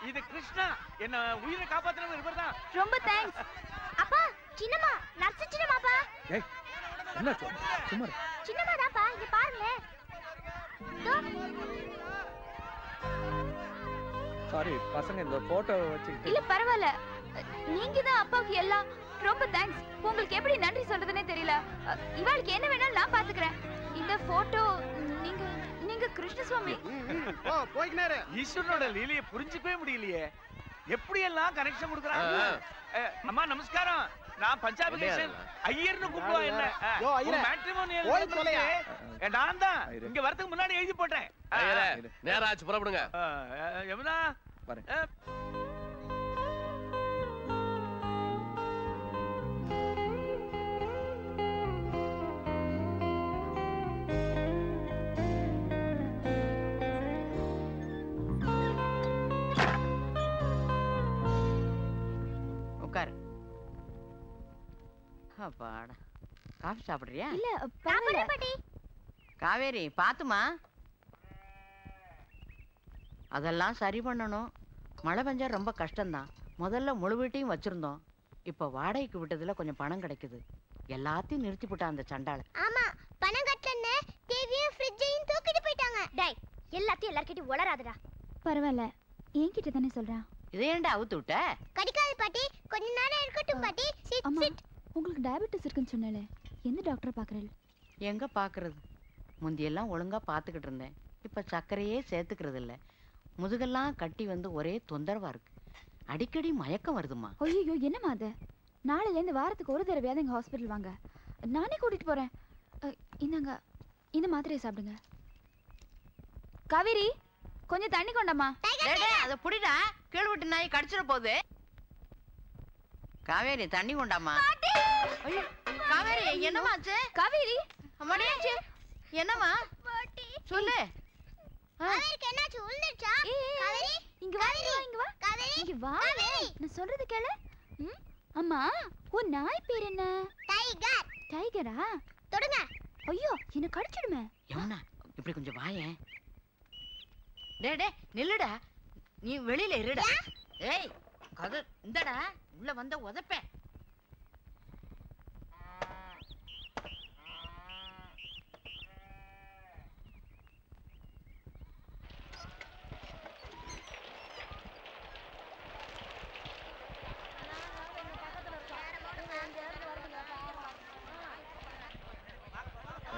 இது கிருஷ்ணா, என்ன உயிரை காப்பாத்துறவர் இவர்தான். ரொம்ப தேங்க்ஸ். அப்பா, சின்னம்மா, நர்ஸ் சின்னம்மாப்பா. ஏய் என்ன சொல்ற? சும்மா இரு. சின்னம்மா தான்ப்பா, இங்க பாருங்களே. சாரி பசங்க, இந்த போட்டோ வச்சுக்கிட்டு. இல்ல பரவாயில்ல, நீங்க தான் அப்பாவுக்கு எல்லாம். ரொம்ப தேங்க்ஸ். உங்களுக்கு எப்படி நன்றி சொல்றதுன்னே தெரியல. இவாளுக்கு என்ன வேணாலும் நான் பாத்துக்கிறேன். இந்த போட்டோ நீங்க நீங்க கிருஷ்ணசுவாமி. போய்க்கினாரு. ஈஸ்வரனோட லீலையை புரிஞ்சுக்கவே முடியலையே. எப்படி எல்லாம் கனெக்ஷன் கொடுக்குறாங்க. அம்மா நமஸ்காரம், நான் பஞ்சாபிகேஷன் ஐயர்னு கூப்பிடுவா. என்ன மேட்ரிமோனியல் நான் தான் இங்க வரதுக்கு முன்னாடி எழுதி போட்டேன். நேரம் ஆச்சு, புறப்படுங்க. யமுனா பாருங்க. உட்காரு. அப்பாடா, காஃபி சாப்பிடுறியா? இல்ல பரவாயில்ல பாட்டி. காவேரி பாத்துமா, அதெல்லாம் சரி பண்ணணும். மழை பெஞ்சா ரொம்ப கஷ்டம்தான். முதல்ல முழு வீட்டையும் வச்சிருந்தோம், இப்ப வாடகைக்கு விட்டதுல கொஞ்சம் பணம் கிடைக்குது. எல்லாத்தையும் நிறுத்தி போட்டா அந்த சண்டாள. ஆமா, பணம் கட்டலன்னு டிவியும் ஃப்ரிட்ஜையும் தூக்கிட்டு போயிட்டாங்க. டேய், எல்லாத்தையும் எல்லார்கிட்டயும் உளறாதடா. பரவாயில்ல, என்கிட்ட தானே சொல்றேன். இதை ஏன்டா அவுத்து விட்ட? கடிக்காது பாட்டி, கொஞ்ச நேரம் இருக்கட்டும் பாட்டி. Sit sit. உங்களுக்கு டயபெட்டிஸ் இருக்குன்னு சொன்னேனே, எந்த டாக்டரை பாக்குறீங்க? எங்க பாக்குறது, முந்தியெல்லாம் ஒழுங்கா பாத்துக்கிட்டு இருந்தேன். இப்ப சர்க்கரையே சேர்த்துக்கிறது இல்ல. முதுகெல்லாம் கட்டி வந்து ஒரே தொந்தரவா இருக்கு. அடிக்கடி மயக்கம் வருதுமா. ஐயோ என்னம்மா அது? நாளைல இருந்து வாரத்துக்கு ஒரு தடவையாவது எங்க ஹாஸ்பிட்டல் வாங்க, நானே கூட்டிட்டு போறேன். இந்தாங்க, இந்த மாத்திரையை சாப்பிடுங்க. காவேரி, கொஞ்சம் தண்ணி கொண்டாமா. அத புடிடா, கீழ் விட்டு நாய் கடிச்சிட போகுது. காவேரி தண்ணி கொண்டாமா. ஐயோ காவேரி, என்னமாச்சு? காவேரி அம்மாடியாச்சு, என்னமா சொல்லு. காவேரிக்கு என்னாச்சு? உள்ந்துச்சா? காவேரி இங்க வா, இங்க வா. காவேரி இங்க வா. நான் சொல்றது கேளு. அம்மா, உன் நாய் பேர் என்ன? டைகர். டைகரா? தொடுங்க. ஐயோ, என்ன கடிச்சிடுமே. யமுனா, இப்படி கொஞ்சம் வாயேன். டேய் டேய் நில்லுடா, நீ வெளியில இருடா. ஏய் கது இந்தடா, உள்ள வந்த உதப்பேன்.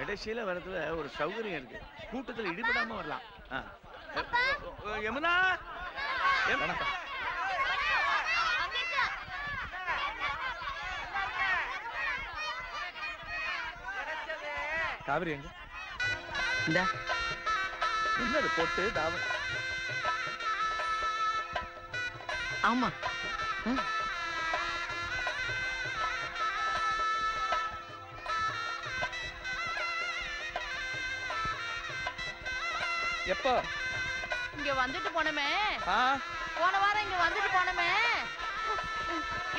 கடைசியில வரத்துல ஒரு சௌகரியம் இருக்கு, கூட்டத்துல இடிபடாம வரலாம். யமுனா காவிரி எங்க? இந்த என்னது போட்டு தாவ? ஆமா. எப்போ? இங்க வந்துட்டு போனமே. ஆ போன வாரம் இங்க வந்துட்டு போனமே.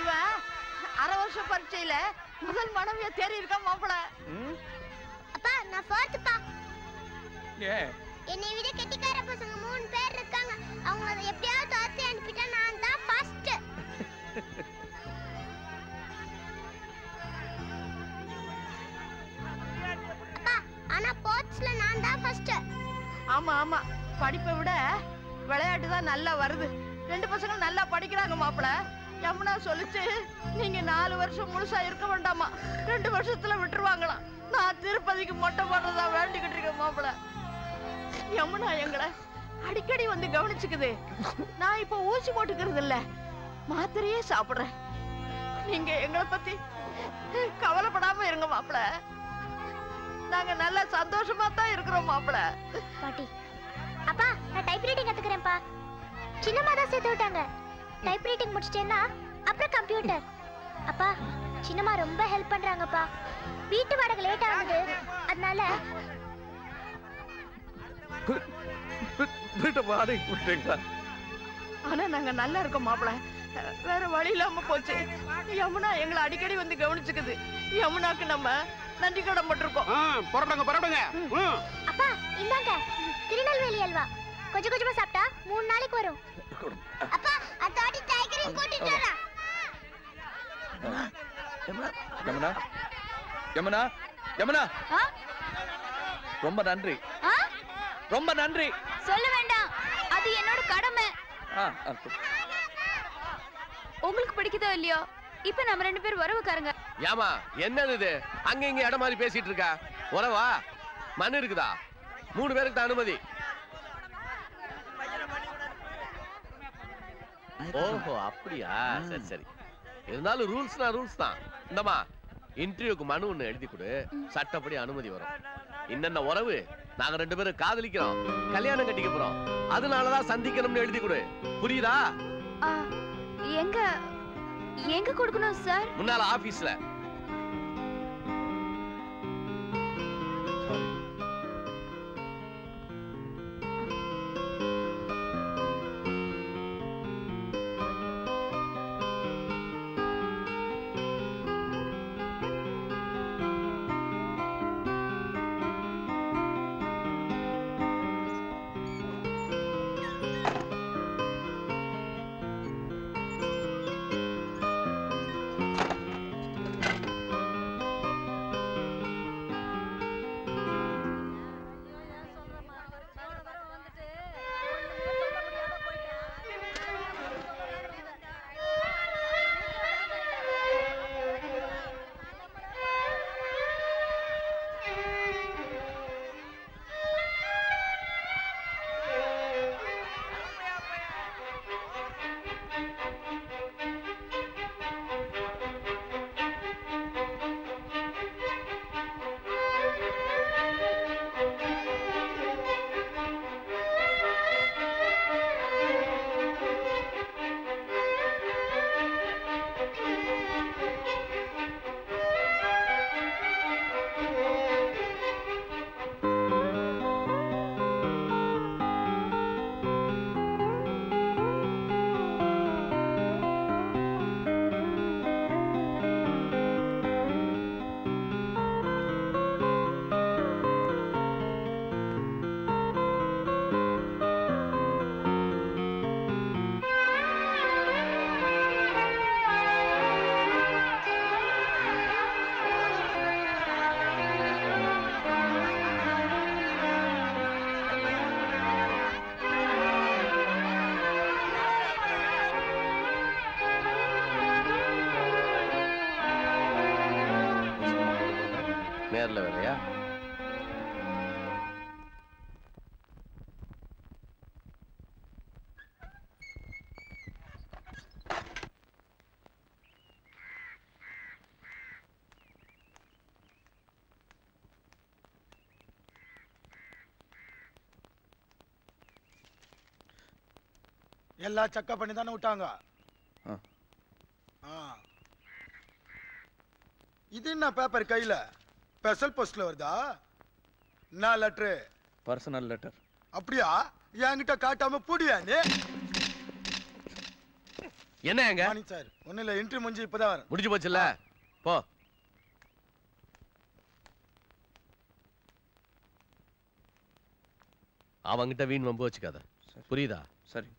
இவ அரை வருஷம் பரீட்சையில முதல் மனைவிய தேறி இருக்கா மாப்பிள. அப்பா நான் ஃபோர்த்ப்பா. ஏ என்னை விட கெட்டிக்கார பசங்க 3 பேர் இருக்காங்க. அவங்க அதை எப்படியாவது துரத்தி அனுப்பிட்டா நான் தான் ஃபர்ஸ்ட். அப்பா ஆனா ஸ்போர்ட்ஸ்ல நான் தான் ஃபர்ஸ்ட். ஆமா ஆமா, படிப்பை விட விளையாட்டு தான் நல்லா வருது. 2 பசங்க நல்லா படிக்கிறாங்க மாப்பிள. யமுனா சொல்லிச்சு நீங்க 4 வருஷம் முழுசா இருக்க வேண்டாமா, 2 வருஷத்துல விட்டுருவாங்களாம். நான் திருப்பதிக்கு மொட்டை போடுறதா வேண்டிக்கிட்டு இருக்கேன் மாப்பிள. யமுனா எங்களை அடிக்கடி வந்து கவனிச்சுக்குது. நான் இப்ப ஊசி போட்டுக்கிறது இல்ல, மாத்திரையே சாப்பிடுறேன். நீங்க எங்களை பத்தி கவலைப்படாம இருங்க மாப்பிள. நாங்க நல்ல சந்தோஷமா தான் இருக்கிறோம் மாப்பிள. பாட்டி அப்பா நான் டைப்ரைட்டிங் கத்துக்கிறேன்ப்பா. சின்னம்மா தான் சேர்த்து விட்டாங்க. டைப்ரைட்டிங் முடிச்சிட்டேன்னா அப்புறம் கம்ப்யூட்டர். அப்பா சின்னம்மா ரொம்ப ஹெல்ப் பண்றாங்கப்பா. வீட்டு வாடகை லேட் ஆகுது, அதனால வீட்டு வாடகை கொடுத்தீங்களா? ஆனா நாங்க நல்லா இருக்கோம் மாப்பிள. வேற வழி இல்லாம போச்சு. யமுனா எங்களை அடிக்கடி வந்து கவனிச்சுக்குது. யமுனாக்கு நம்ம நன்றி கடன் பட்டிருக்கோம். புறப்படுங்க புறப்படுங்க. அப்பா இந்தாங்க திருநெல்வேலி அல்வா. கொஞ்சம் கொஞ்சமா சாப்பிட்டா 3 நாளைக்கு வரும். அப்பா அதாடி டைகரையும் கூட்டிட்டு வரா. யமுனா யமுனா யமுனா ரொம்ப நன்றி. ரொம்ப நன்றி. சொல்ல வேண்டாம், அது என்னோட கடமை. உங்களுக்கு பிடிக்குதோ இல்லையோ, இப்ப நம்ம 2 பேரும் உறவுக்காரங்க. ஏமா என்னது இது? அங்க இங்க இடம் மாதிரி பேசிட்டு இருக்கா? உறவா? மண்ணு இருக்குதா? 3 பேருக்கு தான் அனுமதி. ஓஹோ அப்படியா? சரி சரி. இருந்தாலும் ரூல்ஸ்னா ரூல்ஸ் தான். இந்தமா இன்டர்வியூக்கு மனு ஒண்ணு எழுதி கொடு, சட்டப்படி அனுமதி வரும். என்னென்ன உறவு? நாங்க 2 பேரும் காதலிக்கிறோம், கல்யாணம் கட்டிக்க போறோம், அதனாலதான் சந்திக்கணும்னு எழுதி கொடு. புரியுதா? எங்க எங்க கொடுக்கணும் சார்? முன்னால ஆபீஸ்ல. நேர்ல வேலையா? எல்லாம் செக்கப் பண்ணி தானே விட்டாங்க. இது என்ன பேப்பர் கையில ஸ்பெஷல் போஸ்ட்ல வருதா? என்ன லெட்டர்? Personal letter. அப்படியா? என்கிட்ட காட்டாம புடியா நீ? என்ன எங்க? Morning sir. ஒண்ணு இல்ல, இன்டர்வியூ முடிஞ்சு இப்பதான் வரேன். முடிஞ்சு போச்சுல்ல, போ. அவங்கிட்ட வீண் வம்பு வச்சுக்காத, புரியுதா? சரி.